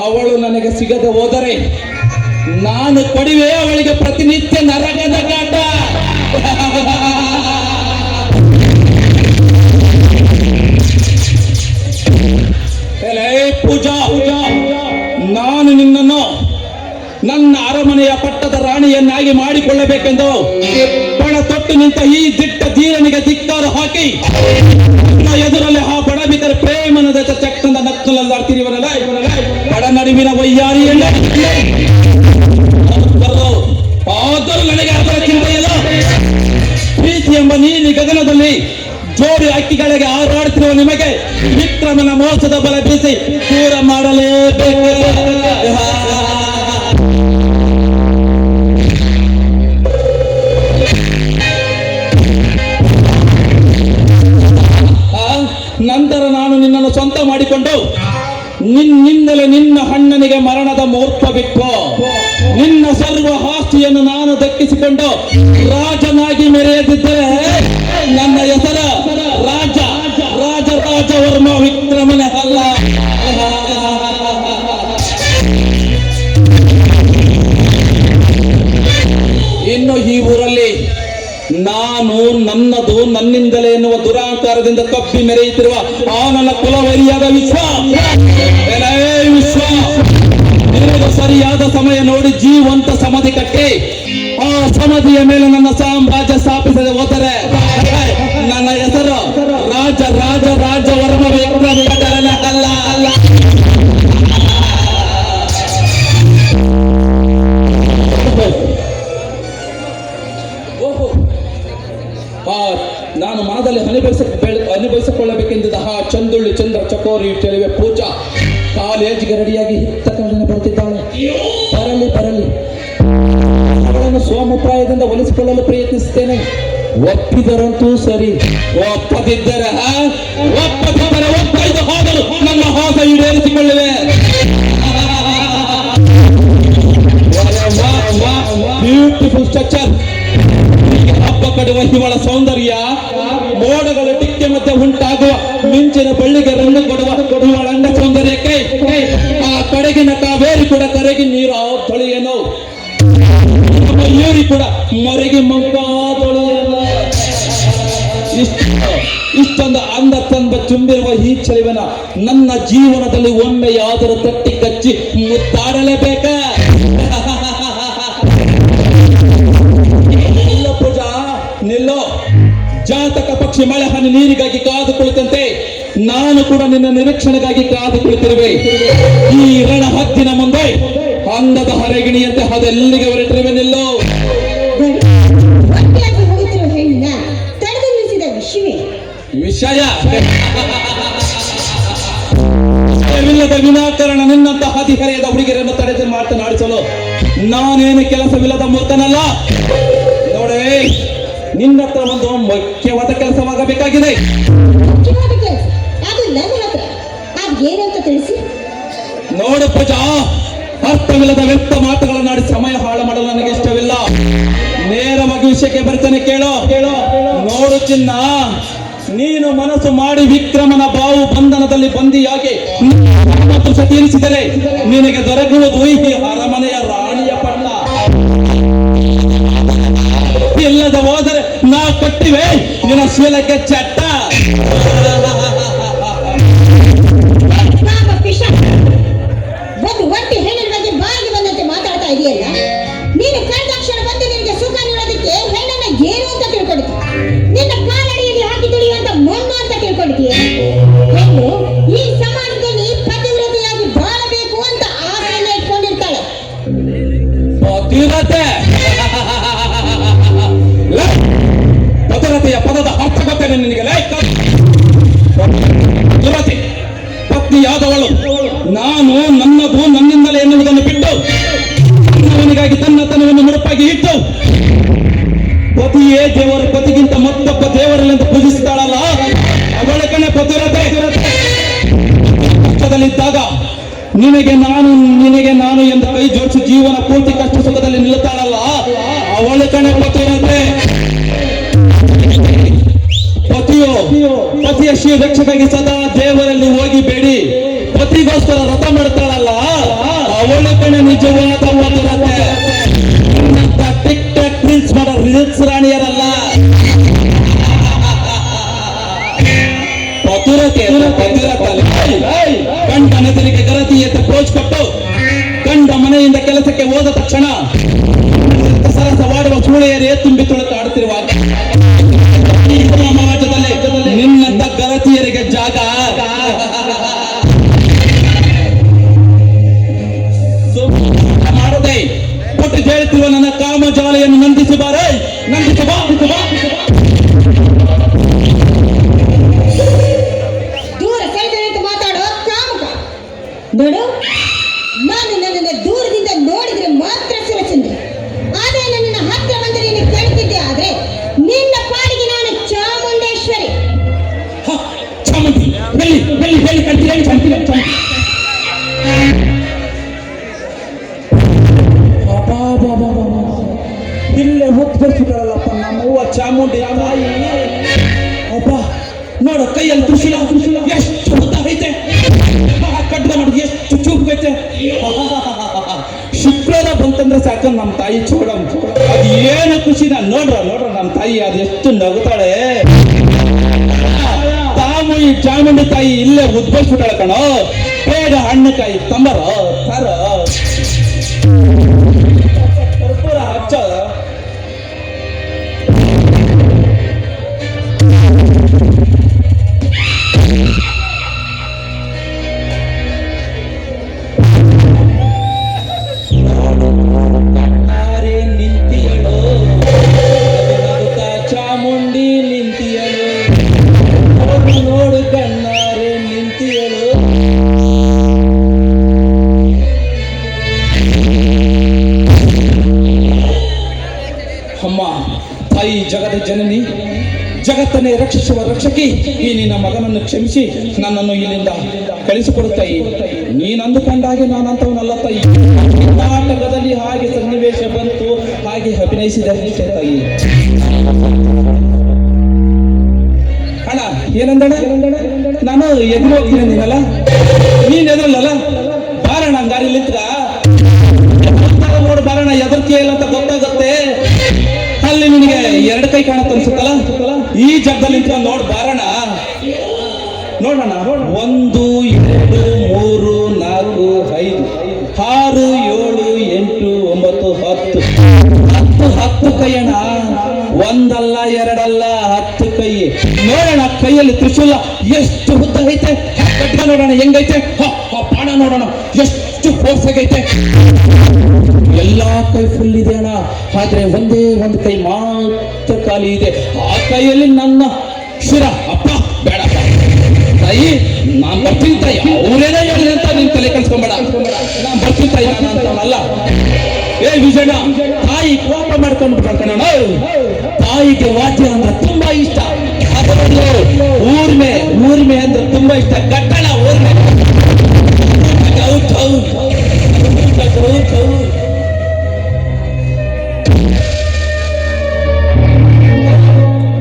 ಅವಳು ನನಗೆ ಸಿಗದೆ ಹೋದರೆ ನಾನು ಕೊಡುವೆ ಅವಳಿಗೆ ಪ್ರತಿನಿತ್ಯ ನರಕದ ಕಾಟ. ಪೂಜಾ, ನಾನು ನಿನ್ನನ್ನು ನನ್ನ ಅರಮನೆಯ ಪಟ್ಟದ ರಾಣಿಯನ್ನಾಗಿ ಮಾಡಿಕೊಳ್ಳಬೇಕೆಂದು ಪಣ ತೊಟ್ಟು ನಿಂತ ಈ ದಿಟ್ಟ ಧೀರನಿಗೆ ಧಿಕ್ಕಾರ ಹಾಕಿ ಎದುರಲ್ಲಿ ಆ ಬಡಬಿತರ ಪ್ರೇಮನದ ಚಕ್ಕಂದ ನಕ್ಕಲಲ್ಲಾಡ್ತಿರುವನಲ್ಲ ಬಡ ನಡುವಿನ ನೀಲಿ ಗಗನದಲ್ಲಿ ಜೋಡಿ ಹಕ್ಕಿಗಳಿಗೆ ಹಾರಾಡುತ್ತಿರುವ ನಿಮಗೆ ವಿಕ್ರಮನ ಮೋಸದ ಬಲ ಬೀಸಿ ದೂರ ಮಾಡಲೇಬೇಕು. ನಂತರ ನಾನು ನಿನ್ನನ್ನು ಸ್ವಂತ ಮಾಡಿಕೊಂಡು ನಿನ್ನಿಂದಲೇ ನಿನ್ನ ಅಣ್ಣನಿಗೆ ಮರಣದ ಮುಹೂರ್ತ ಬಿಟ್ಟು ನಿನ್ನ ಸರ್ವ ಆಸ್ತಿಯನ್ನು ನಾನು ದಕ್ಕಿಸಿಕೊಂಡು ರಾಜನಾಗಿ ಮೆರೆಯದಿದ್ದರೆ ನನ್ನ ಹೆಸರ ರಾಜ ರಾಜ ರಾಜವರ್ಮ ವಿಕ್ರಮನ ಅಲ್ಲ. ಇನ್ನು ಈ ಊರಲ್ಲಿ ನಾನು ನನ್ನದು ನನ್ನಿಂದಲೇ ಎನ್ನುವ ದುರಾಂಕಾರದಿಂದ ತಪ್ಪಿ ಮೆರೆಯುತ್ತಿರುವ ಆ ನನ್ನ ಕುಲವರಿಯಾದ ವಿಶ್ವ ನಿನಗೆ ಸರಿಯಾದ ಸಮಯ ನೋಡಿ ಜೀವಂತ ಸಮಾಧಿ ಕಟ್ಟಿ ಆ ಸಮಾಧಿಯ ಮೇಲೆ ನನ್ನ ಸಾಮ್ರಾಜ್ಯ ಸ್ಥಾಪಿಸದೆ ಹೋದರೆ ನನ್ನ ಹೆಸರು ರಾಜ ರಾಜ ರಾಜವರ್ಮ ವಿಕ್ರಮನ ಅಲ್ಲ. ನಾನು ಮನದಲ್ಲಿ ಅನುಭವಿಸಿಕೊಳ್ಳಬೇಕೆಂದಿದ್ದ ಆ ಚಂದುಳ್ಳಿ ಚಂದ್ರ ಚಕೋರಿ ಚೆಲುವೆ ಪೂಜಾ ಕಾಲೇಜಿಗೆ ರೆಡಿಯಾಗಿ ಹಿತ್ತ ಕಾಲಿನ ಬರುತ್ತಿದ್ದಾಳೆ. ಬರಲಿ ಅವಳನ್ನು ಸೋಮಪ್ರಾಯದಿಂದ ಒಲಿಸಿಕೊಳ್ಳಲು ಪ್ರಯತ್ನಿಸುತ್ತೇನೆ. ಒಪ್ಪಿದರಂತೂ ಸರಿ, ಒಪ್ಪದಿದ್ದರೆ ಒಪ್ಪೈದು ಹೋಗಲು ನನ್ನ ಹಾಸ ಈಡೇರಿಸಿಕೊಳ್ಳುವೆ. ಬ್ಯೂಟಿಫುಲ್ ಸ್ಟ್ರಕ್ಚರ್, ಹಬ್ಬ ಕಡುವ ಹಿವಳ ಸೌಂದರ್ಯ, ಮೋಡಗಳ ಟಿಕ್ಕೆ ಮಧ್ಯೆ ಉಂಟಾಗುವ ಮಿಂಚಿನ ಬಳ್ಳಿಗೆ ರಂಗು ಕೊಡುವ ಇವಳಂಡ ಸೌಂದರ್ಯಕ್ಕೆ ಆ ಕಡೆಗಿನ ಕಾವೇರಿ ಕೂಡ ಕರಗಿ ನೀರು ತೊಳೆಯನು, ಮಯೂರಿ ಕೂಡ ಮರೆಗಿ ಮಂಕಾದೊಳೆಯನು. ಇಷ್ಟೊಂದು ಅಂದ ತಂದ ತುಂಬಿರುವ ಈ ಚೆಲುವಿನ ನನ್ನ ಜೀವನದಲ್ಲಿ ಒಮ್ಮೆಯಾದರೂ ತಟ್ಟಿ ಕಚ್ಚಿ ಮುತ್ತಾಡಲೇಬೇಕ. ನಿಲ್ಲೋ, ಜಾತಕ ಪಕ್ಷಿ ಮಳೆ ಹನಿ ನೀರಿಗಾಗಿ ಕಾದು ಕುಳಿತಂತೆ ನಾನು ಕೂಡ ನಿನ್ನ ನಿರೀಕ್ಷಣೆಗಾಗಿ ಕಾದು ಕುಳಿತಿರುವೆ. ಈ ರಣ ಹದ್ದಿನ ಮುಂದೆ ಅಂದದ ಹರೆಗಿಣಿಯಂತೆ ಅದೆಲ್ಲಿಗೆ ಹೊರಟಿರುವೆ. ನಿಲ್ಲೋ. ವಿಷಯವಿಲ್ಲದ ವಿನಾಕಾರಣ ನಿನ್ನಂತ ಹದಿಹರೆಯದ ಹುಡುಗಿಯರನ್ನು ತಡೆದು ಮಾತನಾಡಿಸಲು ನಾನೇನು ಕೆಲಸವಿಲ್ಲದ ಮೂರ್ಖನಲ್ಲ. ನೋಡೇ, ನಿನ್ನ ಹತ್ರ ಒಂದು ಮುಖ್ಯವಾದ ಕೆಲಸವಾಗಬೇಕಾಗಿದೆ. ನೋಡು ಪೂಜಾ, ಅರ್ಥವಿಲ್ಲದ ವ್ಯರ್ಥ ಮಾತುಗಳನ್ನಾಡಿ ಸಮಯ ಹಾಳು ಮಾಡಲು ನನಗೆ ಇಷ್ಟವಿಲ್ಲ. ನೇರವಾಗಿ ವಿಷಯಕ್ಕೆ ಬರ್ತೇನೆ, ಕೇಳೋ. ನೋಡು ಚಿನ್ನ, ನೀನು ಮನಸ್ಸು ಮಾಡಿ ವಿಕ್ರಮನ ಬಾವು ಬಂಧನದಲ್ಲಿ ಬಂದಿಯಾಗಿ ಮತ್ತು ತೀರಿಸಿದರೆ ನಿನಗೆ ದೊರಕುವುದು ಈ ಅರಮನೆಯ ರಾಣಿಯ ಪಟ್ಟ. ಇಲ್ಲದ ಹೋದರೆ ನಾವು ಕಟ್ಟಿವೆ ನಿನ್ನ ಶೀಲಕ್ಕೆ ಚಟ್ಟ. ಒಂದು ಒಟ್ಟಿ ಹೆಣ್ಣಿನ ಬಗ್ಗೆ ಬಾಯಿಗೆ ಬಂದಂತೆ ಮಾತಾಡ್ತಾ ಇದೆಯಲ್ಲ. ನೀನು ಕಂಡಕ್ಷಣ ಬಂದು ನಿನಗೆ ಸುಖ ನೀಡೋದಕ್ಕೆ ಹೆಣ್ಣನ್ನ ಏನು ಅಂತ ತಿಳ್ಕೊಂಡಿದ್ದೆ. ನಿನ್ನ ಕಾಲಡಿಯಲ್ಲಿ ಹಾಕಿ ತುಳಿಯುವಂತ ಮಣ್ಣು ಅಂತ ತಿಳ್ಕೊಂಡಿದ್ದೀಯ. ಹೆಣ್ಣು ಈ ಸಮಾಜದಲ್ಲಿ ಪತಿವ್ರತೆಯಾಗಿ ಬಾಳಬೇಕು ಅಂತ ಆಸೆಯನ್ನ ಇಟ್ಕೊಂಡಿರ್ತಾಳೆ. ಪತಿವ್ರತೆಯ ಪದದ ಅರ್ಥ ಗೊತ್ತೇನೆ ನಿನಗೆ? ಪತ್ನಿಯಾದವಳು ನಾನು ನನ್ನದು ನನ್ನಿಂದಲೇ ಎನ್ನುವುದನ್ನು ಬಿಟ್ಟು ಅವನಿಗಾಗಿ ತನ್ನತನವನ್ನು ಮುಡುಪಾಗಿ ಇಟ್ಟು ಪತಿಯೇ ದೇವರು, ಪತಿಗಿಂತ ಮತ್ತೊಬ್ಬ ದೇವರಲ್ಲೆಂದು ಪೂಜಿಸುತ್ತಾಳಲ್ಲ, ಅವಳ ಕಣೆ ಪತಿವ್ರತೆ. ಕಷ್ಟದಲ್ಲಿದ್ದಾಗ ನಿನಗೆ ನಾನು ಎಂದು ಕೈ ಜೋಡಿಸಿ ಜೀವನ ಪೂರ್ತಿ ಕಷ್ಟ ಸುಖದಲ್ಲಿ ನಿಲ್ಲುತ್ತಾಳಲ್ಲ, ಅವಳ ಕಣೆ ಪತಿವ್ರತೆ. ಪತಿಯ ಶ್ರೀ ರಕ್ಷಕಾಗಿ ಸದಾ ದೇವರಲ್ಲಿ ಹೋಗಿ ಬೇಡಿ ಪತಿಗೋಸ್ಕರ ವ್ರತ ಮಾಡ್ತಾಳಲ್ಲ, ಅವಳ ಕಣೆ ನಿಜವಾದ ಪತಿವ್ರತೆ. ಟಿಕ್ ಟಾಕ್ ಪ್ರಿನ್ಸ್ ಮಾಡೋ ರಿಲ್ಸ್ ರಾಣಿಯರಲ್ಲ ಪತಿವ್ರತೆ. ಗಂಡ ನದಿಗೆ ಗರತಿ ಎತ್ತ ಪೋಜ್ ಕೊಟ್ಟು ಗಂಡ ಮನೆಯಿಂದ ಕೆಲಸಕ್ಕೆ ಹೋದ ತಕ್ಷಣ ಸರಸವಾಡುವ ಸೂಳೆಯರೇ ತುಂಬಿ ತುಳುಕಾಡುತ್ತಿರುವಾಗ ಸಮಾಜದಲ್ಲಿ ನಿನ್ನಂತ ಗರತಿಯರಿಗೆ ಜಾಗ ಮಾಡದೆ ಪುಟ್ಟು ಹೇಳುತ್ತಿರುವ ನನ್ನ ಕಾಮಜಾಲೆಯನ್ನು ನಂದಿಸಬಾರೆ. ಹೇಳಿ ಕಟ್ಟಿ ಇಲ್ಲೇ ಹೊತ್ತು ಬರ್ತಿದ್ದಾರಲ್ಲಪ್ಪ ನಮ್ಮವ್ವ ಚಾಮುಂಡಿ ತಾಯಿ. ಅಪ್ಪ ನೋಡು ಕೈಯಲ್ಲಿ ತ್ರಿಶೂಲ ಎಷ್ಟು ಉದ್ದ ಐತೆ, ಕಡ್ಗ ನೋಡಿ ಎಷ್ಟು ಚೂಪೈತೆ. ಶುಕ್ರವಾರ ಬಂತಂದ್ರೆ ಸಾಕು ನಮ್ಮ ತಾಯಿ ಚೋಡ ಅದು ಏನು ಖುಷಿನ ನೋಡ್ರ ನಮ್ಮ ತಾಯಿ ಅದು ಎಷ್ಟು ನಗುತ್ತಾಳೆ. ಈ ಚಾಮುಂಡಿ ತಾಯಿ ಇಲ್ಲೇ ಉದ್ಭವಿಸ್ಬಿಟ್ಟಾಳ ಕಣೋ. ಬೇಗ ಹಣ್ಣುಕಾಯಿ ತಂಬರ ತರ ಕರ್ಪೂರ ಹಚ್ಚ. ನಿಂತಿಯಳು ಚಾಮುಂಡಿ ನಿಂತಿಯಳು, ನೋಡು ಕಣ್ಣಾರೆ ನಿಂತಿಯಳು. ಅಮ್ಮ ತಾಯಿ ಜಗದ ಜನನಿ, ಜಗತ್ತನ್ನೇ ರಕ್ಷಿಸುವ ರಕ್ಷಕಿ, ಈ ನಿನ್ನ ಮಗನನ್ನು ಕ್ಷಮಿಸಿ ನನ್ನನ್ನು ಇಲ್ಲಿಂದ ಕಳಿಸಿಕೊಡು ತಾಯಿ. ನೀನು ಅಂದುಕೊಂಡಾಗೆ ನಾನಂತವನಲ್ಲ ತಾಯಿ. ನಾಟಕದಲ್ಲಿ ಹಾಗೆ ಸನ್ನಿವೇಶ ಬಂತು, ಹಾಗೆ ಅಭಿನಯಿಸಿದ ತಾಯಿ. ಅಣ್ಣ ಏನಂದಣ, ನಾನು ಎದುರು ಹೋಗ್ತೀನಿ ನೀನಲ್ಲ, ನೀನ್ ಎದುರಲ್ಲ ಬಾರಣ ಗಾರಿ ನಿಂತ್ರ ನೋಡು ಬಾರಣ, ಎದರ್ಕೆ ಇಲ್ಲ ಅಂತ ಗೊತ್ತಾಗುತ್ತೆ. ಅಲ್ಲಿ ನಿನಗೆ ಎರಡು ಕೈ ಕಾಣುತ್ತ ಅನ್ಸುತ್ತಲ್ಲ, ಈ ಜಾಗದಲ್ಲಿ ನಿಂತ್ಕೊಂಡು ನೋಡ್ ಬಾರಣ. ನೋಡೋಣ 1 2 3 4 5 6 7 8 9 10 10 ಕೈಯಣ್ಣ. ಒಂದಲ್ಲ ಎರಡಲ್ಲ 10 ಕೈ. ನೋಡೋಣ ಕೈಯಲ್ಲಿ ತ್ರಿಶೂಲ ಎಷ್ಟು ಉದ್ದ ಐತೆ, ಕಡ್ಗ ನೋಡೋಣ ಹೆಂಗೈತೆ, ಬಾಣ ನೋಡೋಣ ಎಷ್ಟು ಫೋರ್ಸ್ ಆಗೈತೆ. ಎಲ್ಲಾ ಕೈ ಫುಲ್ ಇದೆ ಅಣ್ಣ, ಆದ್ರೆ ಒಂದೇ ಒಂದು ಕೈ ಮಾತ್ರ ಖಾಲಿ ಇದೆ. ಆ ಕೈಯಲ್ಲಿ ನನ್ನ ಶಿರ. ಅಪ್ಪ ಬೇಡಪ್ಪ ತಾಯಿ, ನಾನ್ ಬರ್ತೀನಿ ತಾಯಿ, ಅವರೇನೇ ಹೇಳಿ ಅಂತ ನೀನ್ ತಲೆ ಕಲ್ಸ್ಕೊಂಬೇಡ. ನಾನ್ ಬರ್ತೀನಿ ತಾಯಿ ಅಂತವಲ್ಲ. ಏ ವಿಜಯಣ್ಣ, ತಾಯಿ ಕೋಪ ಮಾಡ್ಕೊಂಡು ಬಿಡ್ತಾನ. ತಾಯಿಗೆ ವಾದ್ಯ ಅಂದ್ರೆ ತುಂಬಾ ಇಷ್ಟ, ಅದರಲ್ಲೂ ಊರ್ಮೆ ಅಂದ್ರೆ ತುಂಬಾ ಇಷ್ಟ. ಗಟ್ಟಣ ಊರ್ಮೆ.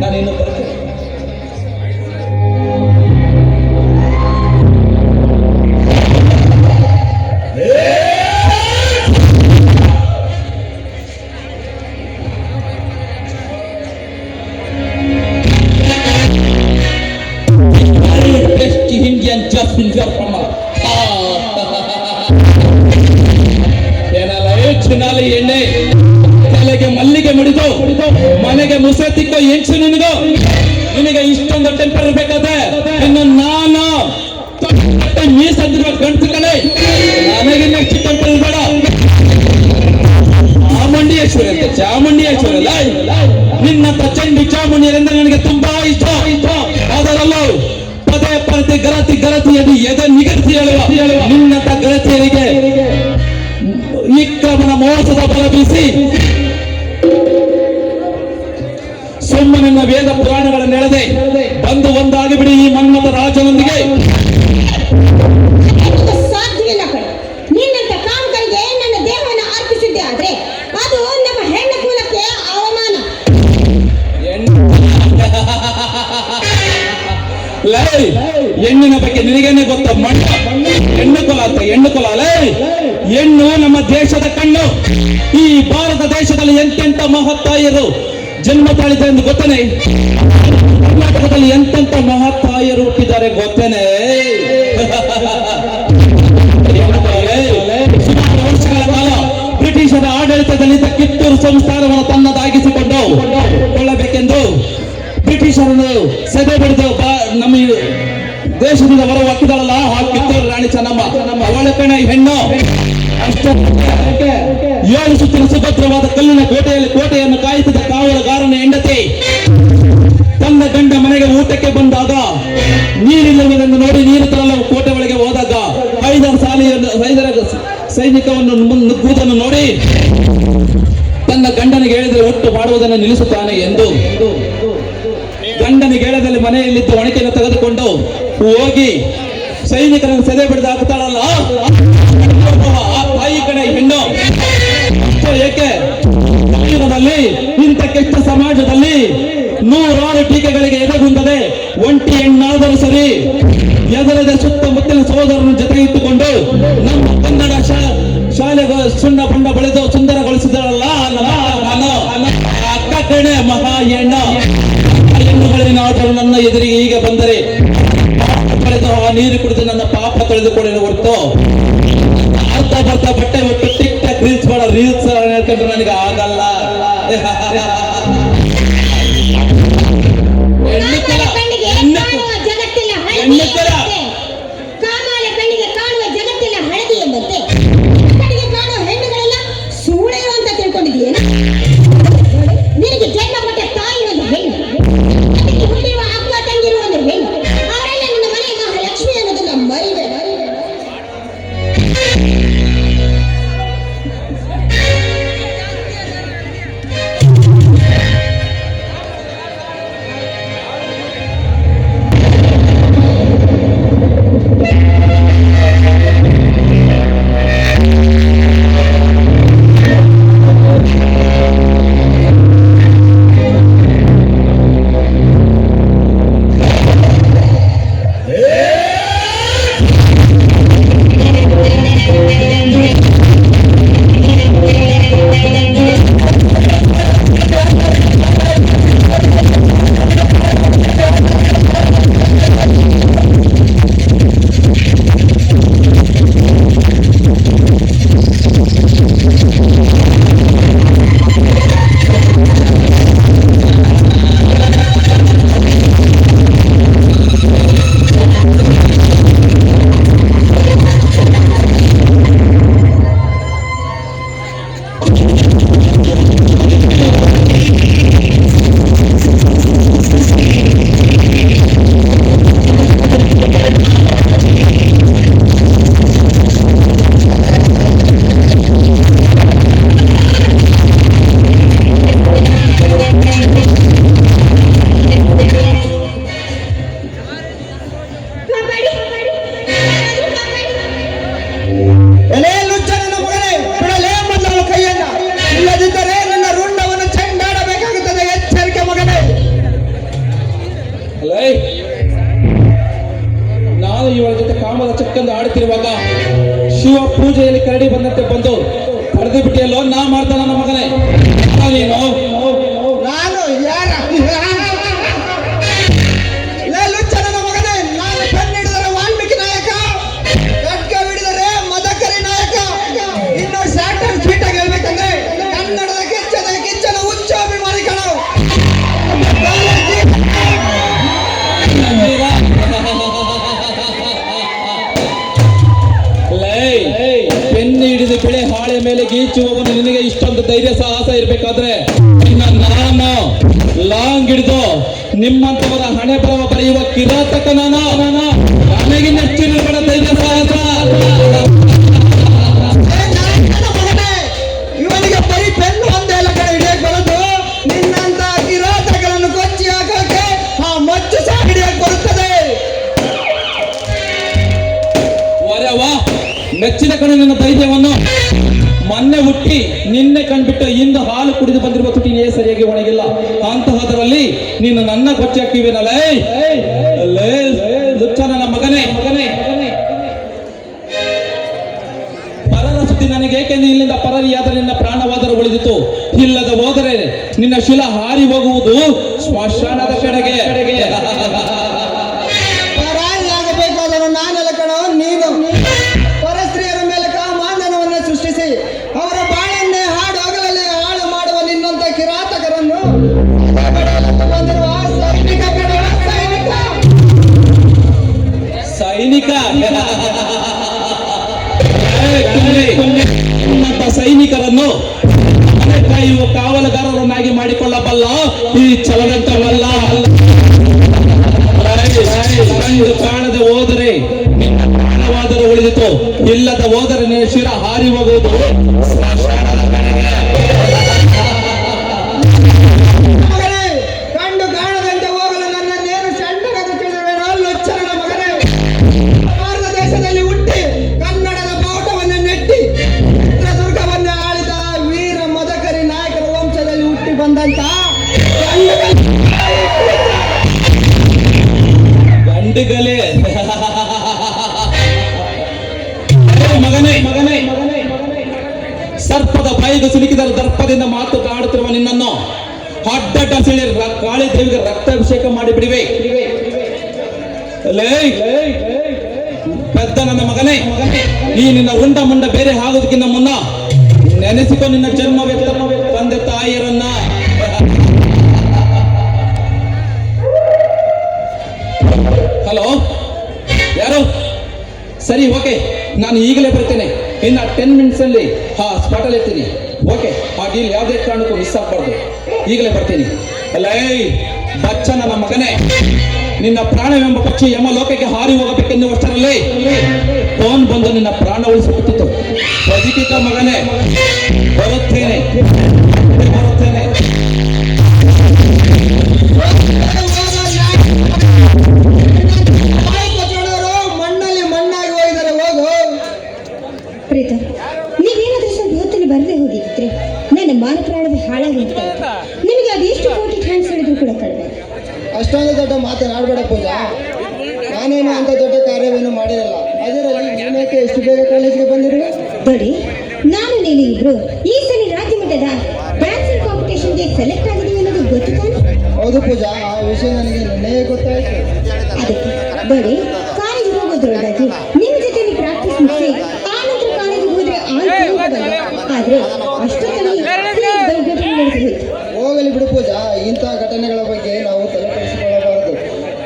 ನಾನಿನ್ನು ಬರ್ತೀನಿ. Indian just in your ಏನಲ್ಲ ಚಿನ್ನಾಲಿ ಎಣ್ಣೆ ತಲೆಗೆ ಮಲ್ಲಿಗೆ ಮುಡಿದು ಮನೆಗೆ ಮುಸೆ ತಿಕ್ಕೋ ಹೆಂಗ್ಸು ನಿನಗೆ ಇಷ್ಟೊಂದು ಟೆಂಪರ್ ಬೇಕಾದ್ರೆ ಇನ್ನು ನಾನು ಮೀಸಂದಿರುವ ಗಂಟು ಕಡೆ ನನಗೆ ನೆಕ್ಸ್ಟ್ ಟೆಂಪರ್ ಬೇಡ. ಚಾಮುಂಡಿಯೇಶ್ವರಿ ಅಲ್ಲ, ನಿನ್ನಂತ ಚಂಡಿ ಚಾಮುಂಡಿಯರೆಂದ್ರೆ ನನಗೆ ತುಂಬಾ ಇಷ್ಟ. ಅದರಲ್ಲೂ ಪದೇ ಗರತಿಯಲ್ಲಿ ಎದೆ ನಿಗರ್ತಿ ಹೇಳುವ ನಿನ್ನಂತ ಗರತಿಯರಿಗೆ ವಿಕ್ರಮನ ಮೋಸದ ಬಲ ಬೀಸಿ ಸುಮ್ಮನಿನ್ನ ವೇದ ಪುರಾಣಗಳನ್ನೆಳೆದೆ ಬಂದು ಒಂದಾಗಿ ಬಿಡಿ ಈ ಮನ್ಮಥ ರಾಜನೊಂದಿಗೆ. ಸಾಧ್ಯವಿಲ್ಲ ಕಣೆ. ನಿನ್ನಂತ ಕಾಮಕರಿಗೆ ನನ್ನ ದೇಹವನ್ನು ಅರ್ಪಿಸಿದ್ದೆ ಆದ್ರೆ ಅದು ನಮ್ಮ ಹೆಣ್ಣು ಕುಲಕ್ಕೆ ಅವಮಾನ. ಹೆಣ್ಣಿನ ಬಗ್ಗೆ ನಿನಗೇನೆ ಗೊತ್ತ? ಹೆಣ್ಣು ಕುಲ ಅಲ್ಲೇ. ಹೆಣ್ಣು ನಮ್ಮ ದೇಶದ ಕಣ್ಣು. ಈ ಭಾರತ ದೇಶದಲ್ಲಿ ಎಂತೆಂತ ಮಹತ್ತಾಯರು ಜನ್ಮ ತಾಳಿದೆ ಎಂದು ಗೊತ್ತೇನೆ? ಕರ್ನಾಟಕದಲ್ಲಿ ಎಂತೆಂತ ಮಹತ್ತಾಯರು ಹುಟ್ಟಿದ್ದಾರೆ ಗೊತ್ತೇನೆ? ಸುಮಾರು ವರ್ಷಗಳ ಕಾಲ ಬ್ರಿಟಿಷರ ಆಡಳಿತದಲ್ಲಿ ಕಿತ್ತೂರು ಸಂಸ್ಥಾನವನ್ನು ತನ್ನದಾಗಿಸಿಕೊಂಡು ಕೊಳ್ಳಬೇಕೆಂದು ಬ್ರಿಟಿಷರನ್ನು ಸೆದೆ ಬಡಿದು ನಮ್ಮ ದೇಶದಿಂದ ಹೊರ ಹಾಕಿದಳಲ್ಲ ಆ ಕಿತ್ತೂರು ರಾಣಿ ಚೆನ್ನಮ್ಮ, ಅವಳ ಕಣ ಹೆಣ್ಣು. ಅಷ್ಟೇ 7 ಸುತ್ತಿನ ಸುಭದ್ರವಾದ ಕಲ್ಲಿನ ಕೋಟೆಯನ್ನು ಕಾಯುತ್ತಿದ್ದ ಕಾವಲುಗಾರನ ಹೆಂಡತಿ ತನ್ನ ಗಂಡ ಮನೆಗೆ ಊಟಕ್ಕೆ ಬಂದಾಗ ನೀರಿಲ್ಲವೆಂದು ನೋಡಿ ನೀರು ತರಲು ಕೋಟೆ ಒಳಗೆ ಹೋದಾಗ 5 ಸೈನಿಕವನ್ನು ನುಗ್ಗುವುದನ್ನು ನೋಡಿ ತನ್ನ ಗಂಡನಿಗೆ ಹೇಳಿದರೆ ಒಟ್ಟು ಮಾಡುವುದನ್ನು ನಿಲ್ಲಿಸುತ್ತಾನೆ ಎಂದು ಗಂಡನಿಗೆ ಹೇಳದಲ್ಲಿ ಮನೆಯಲ್ಲಿದ್ದ ಒಣಕೆಯನ್ನು ತೆಗೆದುಕೊಂಡು ಹೋಗಿ ಸೈನಿಕರನ್ನು ಸೆದೆ ಬಿಡದ ಹಾಕ್ತಾಳಲ್ಲ ಆ ತಾಯಿ ಕಡೆ ಹೆಣ್ಣು. ಏಕೆ ಜೀವನದಲ್ಲಿ ಇಂಥ ಕೆಟ್ಟ ಸಮಾಜದಲ್ಲಿ ನೂರಾರು ಟೀಕೆಗಳಿಗೆ ಎದೆಗುಂದದೆ ಒಂಟಿ ಹೆಣ್ಣಾದರೂ ಸರಿ ಎದರದೆ ಸುತ್ತಮುತ್ತಲಿನ ಸಹೋದರನ ಜೊತೆ ಇಟ್ಟುಕೊಂಡು ನಮ್ಮ ಕನ್ನಡ ಶಾಲೆಗೆ ಸುಣ್ಣ ಬಣ್ಣ ಬಳಿದು ಸುಂದರಗೊಳಿಸಿದಳಲ್ಲ ಅಕ್ಕ ಕಣೆ ಮಹಾ ಹೆಣ್ಣುಗಳೇನಾದರೂ ನನ್ನ ಎದುರಿಗೆ ಈಗ ಬಂದರೆ ಬಳಿದು ಆ ನೀರು ಕುಡಿದು ನನ್ನ ಪಾಪ ತೊಳೆದುಕೊಳ್ಳಲು ಹೊರತು ಅರ್ಥ ಬರ್ತಾ ಬಟ್ಟೆ ಬಿಟ್ಟು ಟಿಕ್ ಟಾಕ್ ರೀಲ್ಸ್ ಮಾಡೋ ರೀಲ್ಸ್ ಹೇಳ್ಕೊಂಡ್ರೆ ನನಗೆ ಆಗಲ್ಲ. ಕಾಮಾಲೆ ಕಣ್ಣಿಗೆ ಕಾಣುವ ಜಗತ್ತೆಲ್ಲ ಹಳದಿ ಎಂಬಂತೆ ಕಣ್ಣಿಗೆ ಕಾಣುವ ಹೆಣ್ಣುಗಳೆಲ್ಲ ಸೂಳೆ ಅಂತ ತಿಳ್ಕೊಂಡಿದೀಯೇನ? ನಿನಗೆ ಜನ್ಮ ಕೊಟ್ಟ ತಾಯಿ ಒಂದು ಹೆಣ್ಣು, ಅದಕ್ಕೆ ಹುಟ್ಟಿರುವ ಅಕ್ಕ ತಂಗಿರುವ ಒಂದು ಹೆಣ್ಣು, ಅವರೆಲ್ಲ ನಿನ್ನ ಮನೆ ಮಹಾಲಕ್ಷ್ಮಿ ಅನ್ನೋದನ್ನ ಮರಿಬೇಡ. ನಾನು ಇವಳ ಜೊತೆ ಕಾಮದ ಚಕ್ಕಂದು ಆಡುತ್ತಿರುವಾಗ ಶಿವ ಪೂಜೆಯಲ್ಲಿ ಕರಡಿ ಬಂದಂತೆ ಬಂದು ಪಡೆದು ಬಿಟ್ಟಿಯಲ್ಲೋ ನಾ ಮಾಡ್ತಾನ ನನ್ನ ಮಗನೇ. ನೀನು ನಾನು ಯಾರ ಲುಚ್ಚನ ಮಗನೇ? ನಾನು ಕಣ್ಣಿಡಿದರೆ ವಾಲ್ಮೀಕಿ ನಾಯಕ, ಖಡ್ಗ ಹಿಡಿದರೆ ಮದಕರಿ ನಾಯಕ. ಇನ್ನು ಸ್ಯಾಟರ್ ಸ್ವೀಟಾಗಿ ಹೇಳ್ಬೇಕಂದ್ರೆ ಕನ್ನಡದ ಕಿಚ್ಚನ ಹುಚ್ಚ ಅಭಿಮಾನಿ ಕಣೋ. ಬೆನ್ನು ಹಿಡಿದು ಬೆಳೆ ಹಾಳೆ ಮೇಲೆ ಗೀಚುವವನು ನಿನಗೆ ಇಷ್ಟೊಂದು ಧೈರ್ಯ ಸಾಹಸ ಇರಬೇಕಾದ್ರೆ ನಾನು ಲಾಂಗ್ ಹಿಡಿದು ನಿಮ್ಮಂತವರ ಹಣೆ ಬರವ ಬರೆಯುವ ಕಿರಾತಕ ನನಗೆ ನೆಚ್ಚಿನ ಧೈರ್ಯ ಸಾಹಸ. ಇವನಿಗೆ ಬರೀ ಪೆನ್ನು ಒಂದೇ ಎಲ್ಲ ಕಡೆ ಹಿಡಿಯಕ್ಕೆ ಬರೋದು. ನಿನ್ನಂತ ಕಿರಾತಗಳನ್ನು ಕೊಚ್ಚಿ ಹಾಕೋಕೆ ಆ ಮಚ್ಚು ಸಹ ಹಿಡಿಯಕ್ಕೆ ಬರುತ್ತದೆ. ವಾ ಮೆಚ್ಚಿನ ಕಡೆ ನನ್ನ ಧೈರ್ಯವನ್ನು ಮೊನ್ನೆ ಹುಟ್ಟಿ ನಿನ್ನೆ ಕಂಡ್ಬಿಟ್ಟು ಇಂದು ಹಾಲು ಕುಡಿದು ಬಂದಿರುವ ತುಟಿನೇ ಸರಿಯಾಗಿ ಒಣಗಿಲ್ಲ. ಅಂತಹದರಲ್ಲಿ ನೀನು ನನ್ನ ಕೊಚ್ಚಿ ಹಾಕ್ತೀವೇನಲ್ಲೇ ಲುಚ್ಚ ನನ್ನ ಮಗನೇ. ಪರರ ಸುದ್ದಿ ನನಗೆ ಏಕೆಂದು ಇಲ್ಲಿಂದ ಪರರಿಯಾದ ನಿನ್ನ ಪ್ರಾಣವಾದರೂ ಉಳಿದಿತ್ತು. ಇಲ್ಲದ ಹೋದರೆ ನಿನ್ನ ಶಿಲ ಹಾರಿ ಹೋಗುವುದು ಸ್ಮಶಾನದ ಕಡೆಗೆ. ಪರಾರಿಯಾಗಬೇಕಾದರೂ ನಾನೆಲ್ಲ ಕಣೋ ನೀನು. ಪರಸ್ತ್ರೀಯರ ಮೇಲೆ ಕಾಮಾಂಧನವನ್ನು ಸೃಷ್ಟಿಸಿ ಅವರ ಬಾಳನ್ನೇ ಹಾಡು ಹಗಲಲ್ಲಿ ಹಾಳು ಮಾಡುವ ನಿನ್ನಂತ ಕಿರಾತಕರನ್ನು ಬಂದಿರುವ ಸೈನಿಕ ಸೈನಿಕರನ್ನು ಕಾಯುವ ಕಾವಲುಗಾರರನ್ನಾಗಿ ಮಾಡಿಕೊಳ್ಳಬಲ್ಲ ಈ ಚಲದಂತವಲ್ಲ. ಕಾಣದೆ ಹೋದರೆ ಪ್ರಾಣವಾದರೂ ಉಳಿದಿತು, ಇಲ್ಲದ ಹೋದರೆ ನೀನು ಶಿರ ಹಾರಿ ಹೋಗುವುದು. ಕಂಡು ಕಾಣದಂತೆ ಹೋಗಲು ನನ್ನನ್ನೇನು ಸಣ್ಣಗಾದ ತಿಳಿದಿರುವೇನೋ ಲುಚ್ಚನ ಮಗನೇ. ವಂಶದಲ್ಲಿ ಹುಟ್ಟಿ ಕನ್ನಡದ ಬಾವುಟವನ್ನು ನೆಟ್ಟಿ ಚಿತ್ರದುರ್ಗವನ್ನೇ ಆಳಿದ ವೀರ ಮದಕರಿ ನಾಯಕರ ವಂಶದಲ್ಲಿ ಹುಟ್ಟಿ ಬಂದಂತ ಗಂಡುಗಲೆ ಮಗನೇ ಮಗನೇ ಮಗನೇ ಸರ್ಪದ ಬಾಯಿಗೆ ಸಿಲುಕಿದ ದರ್ಪದಿಂದ ಮಾತುಕಾಡುತ್ತಿರುವ ನಿನ್ನನ್ನು ಅಡ್ಡಡ್ಡ ಸಿಳಿ ಕಾಳಿ ದೇವಿಗೆ ರಕ್ತಾಭಿಷೇಕ ಮಾಡಿಬಿಡಿವೆ. ಪೆದ್ದ ನನ್ನ ಮಗನೇ, ಈ ನಿನ್ನ ಉಂಡ ಮುಂಡ ಬೇರೆ ಆಗೋದಕ್ಕಿಂತ ಮುನ್ನ ನೆನೆಸಿಕೊ ನಿನ್ನ ಜನ್ಮವೆತ್ತ ತಂದೆ ತಾಯಿಯರನ್ನ. ಹಲೋ, ಯಾರು? ಸರಿ, ಓಕೆ, ನಾನು ಈಗಲೇ ಬರ್ತೇನೆ. ಇನ್ನು 10 minutes ಅಲ್ಲಿ ಸ್ಪಾಟಲ್ಲಿ ಇರ್ತೀನಿ. ಓಕೆ, ಆ ಡೀಲ್ ಯಾವುದೇ ಕಾರಣಕ್ಕೂ ಮಿಸ್ ಆಗಬಾರ್ದು. ಈಗಲೇ ಬರ್ತೀನಿ. ಲೈ ಬಚ್ಚ ನನ್ನ ಮಗನೇ, ನಿನ್ನ ಪ್ರಾಣವೆಂಬ ಪಕ್ಷಿ ಯಮಲೋಕಕ್ಕೆ ಹಾರಿ ಹೋಗಬೇಕೆನ್ನುವಷ್ಟರಲ್ಲಿ ಫೋನ್ ಬಂದು ನಿನ್ನ ಪ್ರಾಣ ಉಳಿಸಿಬಿಟ್ಟಿತ್ತು. ಬದುಕಿತ ಮಗನೇ, ಬರುತ್ತೇನೆ ಬರುತ್ತೇನೆ. ಮಣ್ಣಲ್ಲಿ ಮಣ್ಣಾಗಿ ಹೋಗಿದ್ದಾರೆ. ಹೋಗು ಪ್ರೀತ, ನೀವೇನಾದ್ರೂ ಸ್ವಲ್ಪ ಹೊತ್ತಲ್ಲಿ ಬರದೆ ಹೋಗಿದ್ರೆ ನನ್ನ ಮಾನ ಪ್ರಾಣದ ಹಾಳಾಗಿ ನಿಮಗೆ ಅದೆಷ್ಟು ಕೋಟಿ ಥ್ಯಾಂಕ್ಸ್ ಹೇಳಿದ್ರು ಕೂಡ ಕಡಿಮೆ. ಅಷ್ಟೊಂದು ದೊಡ್ಡ ಮಾತನಾಡಬೇಡ ಪೂಜಾ. ನಾನೇನು ಅಂತ ದೊಡ್ಡ ಕಾರ್ಯವೇನು ಮಾಡಿರಲ್ಲ. ಅದರಲ್ಲಿ ನೀನೇಕೆ ಎಷ್ಟು ಬೇಗ ಕಾಲೇಜಿಗೆ ಬಂದಿರು? ನೋಡಿ, ನಾನು ನೀನು ಇಬ್ರು ಈ ಸಲ ರಾಜ್ಯ ಮಟ್ಟದ ಡ್ಯಾನ್ಸಿಂಗ್ ಕಾಂಪಿಟೇಷನ್ಗೆ ಸೆಲೆಕ್ಟ್ ಆಗಿದ್ದೀವಿ ಅನ್ನೋದು ಗೊತ್ತು ತಾನೆ? ಹೌದು ಪೂಜಾ, ಆ ವಿಷಯ ನನಗೆ ನಿನ್ನೆ ಗೊತ್ತಾಯ್ತು. ಅದಕ್ಕೆ ನೋಡಿ, ಕಾಲೇಜಿಗೆ ಹೋಗೋದ್ರೊಳಗಾಗಿ ನಿಮ್ಮ ಜೊತೆ ಪ್ರಾಕ್ಟೀಸ್ ಮುಗಿಸಿ ಆನಂತರ ಕಾಲೇಜಿಗೆ ಹೋದ್ರೆ ಆದ್ರೆ ಅಷ್ಟೊತ್ತಲ್ಲಿ ಘಟನೆ ನಡೆದು ಹೋಗಲಿ ಬಿಡು ಪೂಜಾ, ಇಂತಹ ಘಟನೆಗಳ ಬಗ್ಗೆ ನಾವು ತಲೆಕೆಡಿಸಿಕೊಳ್ಳಬಾರದು.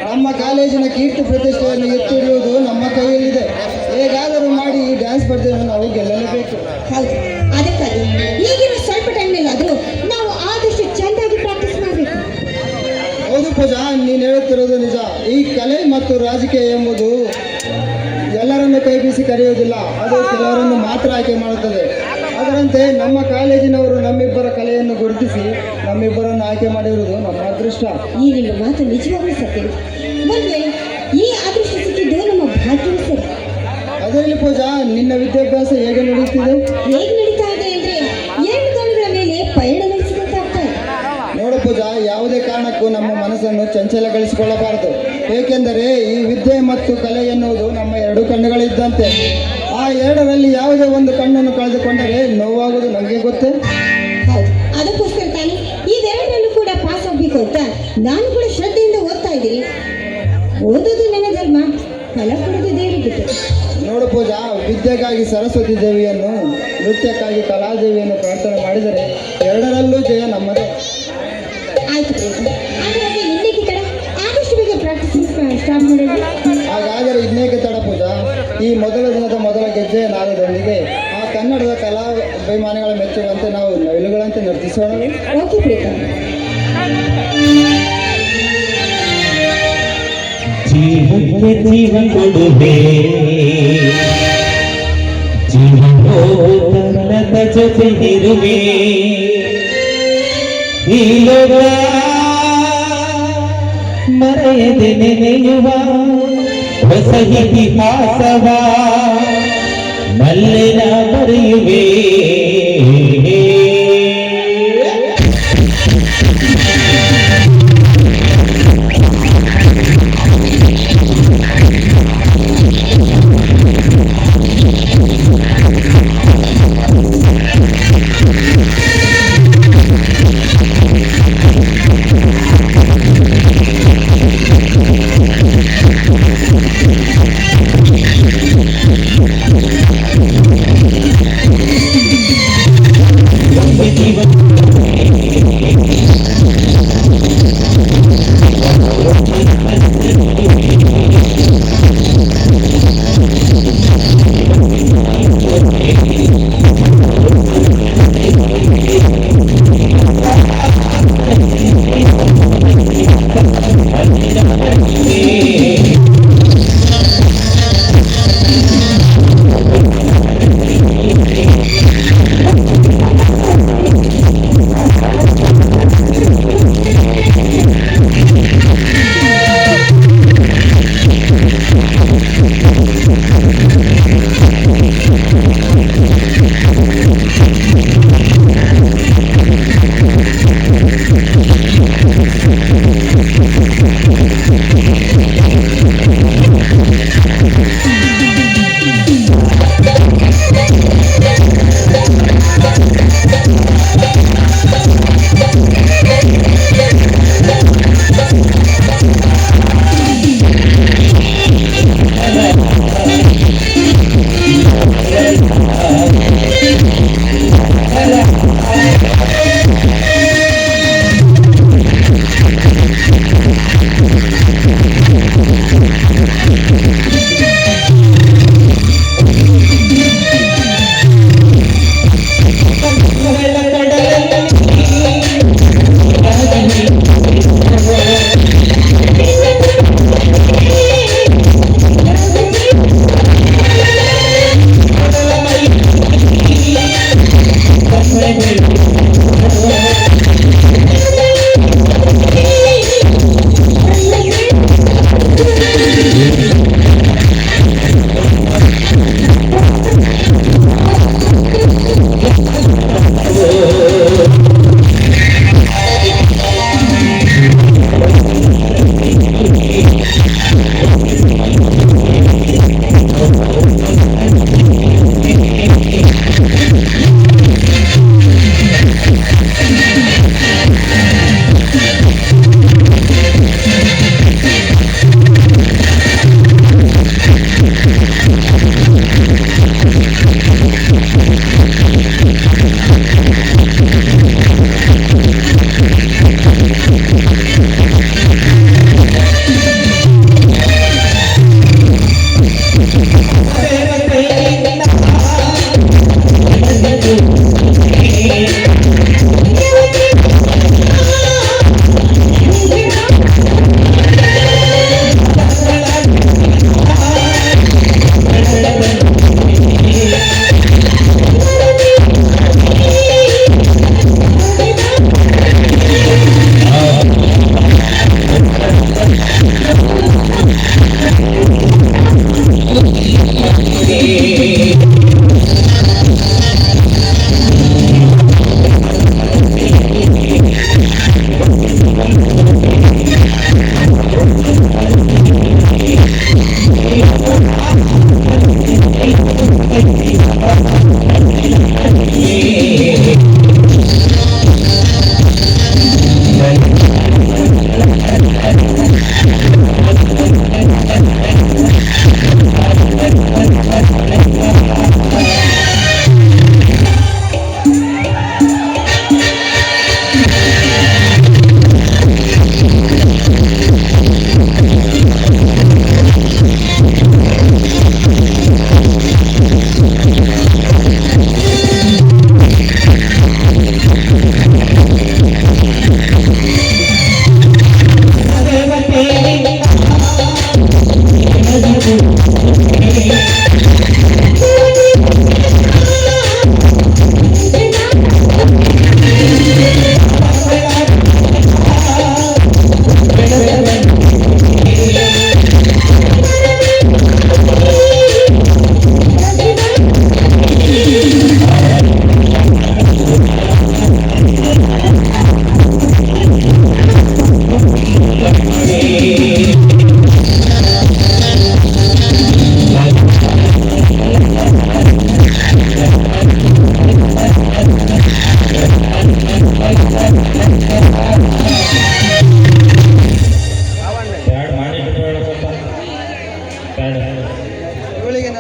ನಮ್ಮ ಕಾಲೇಜಿನ ಕೀರ್ತಿ ಪ್ರತಿಷ್ಠೆಯನ್ನು ಎತ್ತಿರುವುದು ನಮ್ಮ ಕೈಯಲ್ಲಿದೆ. ಹೇಗಾದರೂ ಮಾಡಿ ಈ ಡ್ಯಾನ್ಸ್ ಸ್ಪರ್ಧೆಯನ್ನು ನಾವು ಗೆಲ್ಲಲೇಬೇಕು. ಹೌದು, ಅದಕ್ಕಾಗಿ ಈಗಿನ ಸ್ವಲ್ಪ ಟೈಮ್ನಲ್ಲಾದರೂ ನಾವು ಆದಷ್ಟು ಚೆಂದಾಗಿ ಪ್ರಾಕ್ಟೀಸ್ ಮಾಡಬೇಕು. ಹೌದು ಪೂಜಾ, ನೀನು ಹೇಳುತ್ತಿರೋದು ನಿಜ. ಈ ಕಲೆ ಮತ್ತು ರಾಜಕೀಯ ಎಂಬುದು ಎಲ್ಲರನ್ನು ಕೈ ಬೀಸಿ ಕರೆಯುವುದಿಲ್ಲ, ಅದು ಕೆಲವರನ್ನು ಮಾತ್ರ ಆಯ್ಕೆ ಮಾಡುತ್ತದೆ. ಅದರಂತೆ ನಮ್ಮ ಕಾಲೇಜಿನವರು ನಮ್ಮಿಬ್ಬರ ಕಲೆಯನ್ನು ಗುರುತಿಸಿ ನಮ್ಮಿಬ್ಬರನ್ನು ಆಯ್ಕೆ ಮಾಡಿರುವುದು ನಮ್ಮ ಅದೃಷ್ಟ. ಈ ನಿಮ್ಮ ಮಾತು ನಿಜವಾಗ್ಲೂ ಸತ್ಯ. ಒಂದು ವೇಳೆ ಈ ಅದೃಷ್ಟ ಸಿಕ್ಕಿದ್ದು ನಮ್ಮ ಭಾಗ್ಯವೇ ಸರಿ. ಅದರಲ್ಲಿ ಪೂಜಾ, ನಿನ್ನ ವಿದ್ಯಾಭ್ಯಾಸ ಹೇಗೆ ನಡೆಯುತ್ತಿದೆ? ಹೇಗೆ ನಡೀತಾ ಇದೆ ಅಂದ್ರೆ 2 ಗಾಳಿಗಳ ಮೇಲೆ ಪಯಣ ನಡೆಸಿದಂತಾಗ್ತಾ ಇದೆ. ನೋಡು ಪೂಜಾ, ಯಾವುದೇ ಕಾರಣಕ್ಕೂ ನಮ್ಮ ಮನಸ್ಸನ್ನು ಚಂಚಲಗೊಳಿಸಿಕೊಳ್ಳಬಾರದು. ಏಕೆಂದರೆ ಈ ವಿದ್ಯೆ ಮತ್ತು ಕಲೆ ಎನ್ನುವುದು ನಮ್ಮ 2 ಕಣ್ಣುಗಳಿದ್ದಂತೆ. ಆ 2ರಲ್ಲಿ ಯಾವುದೇ ಒಂದು ಕಣ್ಣನ್ನು ಕಳೆದುಕೊಂಡರೆ ನೋವಾಗುವುದು ನಮಗೆ ಗೊತ್ತೇ. ಹೌದು, ಅದಕ್ಕೋಸ್ಕರ ತಾನೆ ಇದೆರಡರಲ್ಲೂ ಕೂಡ ಪಾಸ್ ಆಗಬೇಕು ಅಂತ ನಾನು ಕೂಡ ಶ್ರದ್ಧೆಯಿಂದ ಓದ್ತಾ ಇದ್ದೀನಿ. ಓದೋದು ನನ್ನ ಧರ್ಮ, ಫಲ ಕೊಡೋದು ದೇವರು ಬಿಟ್ಟು. ನೋಡು ಪೂಜಾ, ವಿದ್ಯೆಗಾಗಿ ಸರಸ್ವತಿ ದೇವಿಯನ್ನು, ನೃತ್ಯಕ್ಕಾಗಿ ಕಲಾದೇವಿಯನ್ನು ಪ್ರಾರ್ಥನೆ ಮಾಡಿದರೆ 2ರಲ್ಲೂ ಜಯ ನಮ್ಮದೇ. ಆಯ್ತು ಪ್ರೀತಿ, ಹಾಗಾದ್ರೆ ಇನ್ನೇಕೆ ತಡ, ಆದಷ್ಟು ಬೇಗ ಪ್ರಾಕ್ಟೀಸ್ ಸ್ಟಾರ್ಟ್ ಮಾಡೋದು. ಹಾಗಾದರೆ ಇನ್ನೇಕೆ ತಡ ಪೂಜಾ? ಈ ಮೊದಲ ದಿನದ ಮೊದಲ ಗೆಜ್ಜೆಯ ನಾದದೊಂದಿಗೆ ಆ ಕನ್ನಡದ ಕಲಾ ಅಭಿಮಾನಿಗಳ ಮೆಚ್ಚುವಂತೆ ನಾವು ನವಿಲುಗಳಂತೆ ನರ್ತಿಸೋಣ. ಓಕೆ ಪ್ರೀತ. ಜೀವಕ್ಕೆ ಜೀವ ಕೊಡುವೆ, ಜೀವನದ ಜೊತೆ ಇರುವೆ. ಈ ಲೋಕ ಮರೆಯದೆ ನೆನೆಯುವ ಹೊಸ ಇತಿಹಾಸವ ಮಲ್ಲಿನ ಬರೆಯುವೆ.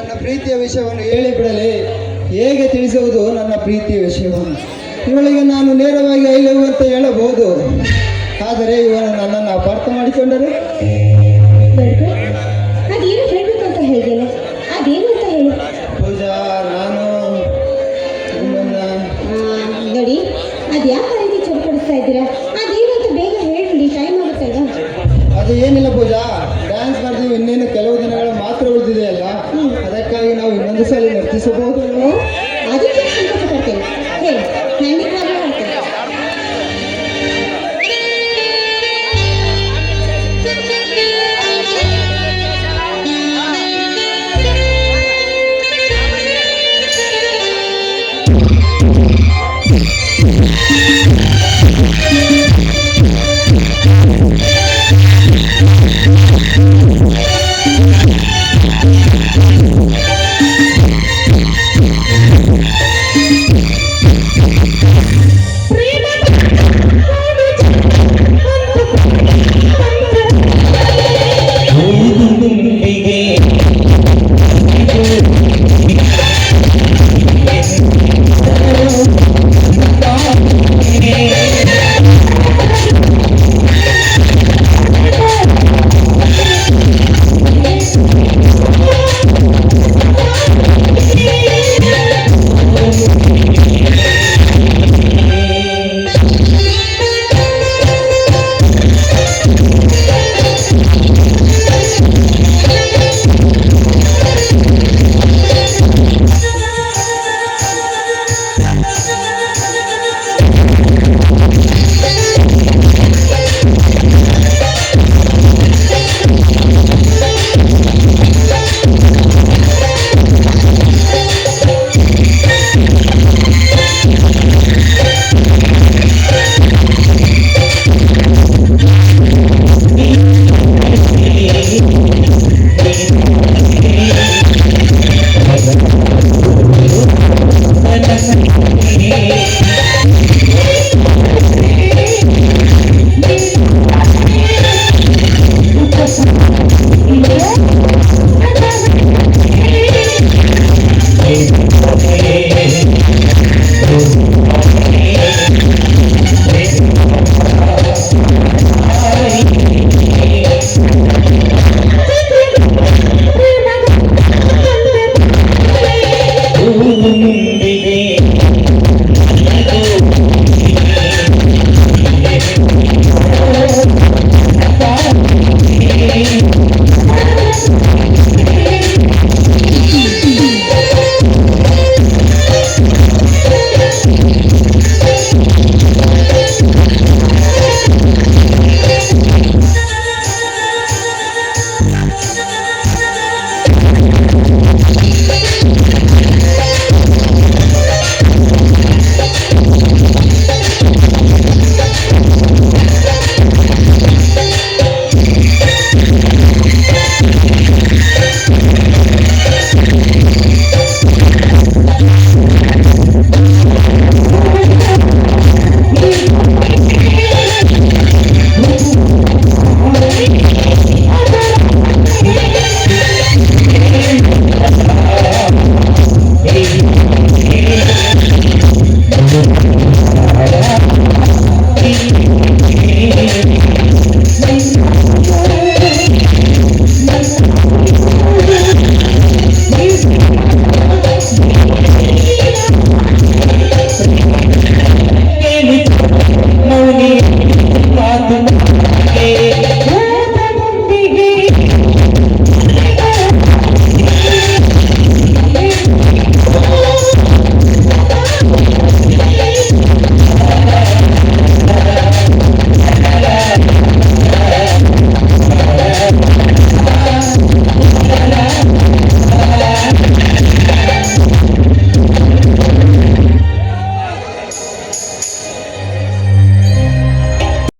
ನನ್ನ ಪ್ರೀತಿಯ ವಿಷಯವನ್ನು ಹೇಳಿ ಬಿಡಲಿ. ಹೇಗೆ ತಿಳಿಸುವುದು ನನ್ನ ಪ್ರೀತಿಯ ವಿಷಯವನ್ನು? ಇವಳಿಗೆ ನಾನು ನೇರವಾಗಿ ಐ ಲವ್ ಅಂತ ಹೇಳಬಹುದು, ಆದರೆ ಇವನು ನನ್ನನ್ನು ಅಪಾರ್ಥ ಮಾಡಿಕೊಂಡರೆ ಅದೇನು ಹೇಳ್ಬೇಕು ಅಂತ ಹೇಳಿದೆಯಲ್ಲ, ಅದೇನು ಅಂತ ಹೇಳು. ಪೂಜಾ, ನಾನು ನಿಮ್ಮನ್ನ ನೋಡಿ, ಅದ್ಯಾಕೆ ಆ ರೀತಿ ಚೊಡ್ಪಡಿಸ್ತಾ ಇದ್ದೀರಾ? ಅದೇನು ಅಂತ ಬೇಗ ಹೇಳ್ಬಿಡಿ, ಟೈಮ್ ಆಗುತ್ತಲ್ವಾ? ಅದು ಏನಿಲ್ಲ ಪೂಜಾ, ಡ್ಯಾನ್ಸ್ ಮಾಡಿದ್ವಿ, ಇನ್ನೇನು ಕೆಲವು ದಿನಗಳು ಮಾತ್ರ ಉಳಿದಿದೆಯಲ್ಲ, ಅದಕ್ಕಾಗಿ ನಾವು ಇನ್ನೊಂದು ಸಲ ನರ್ತಿಸಬಹುದು. ಅದಕ್ಕೆ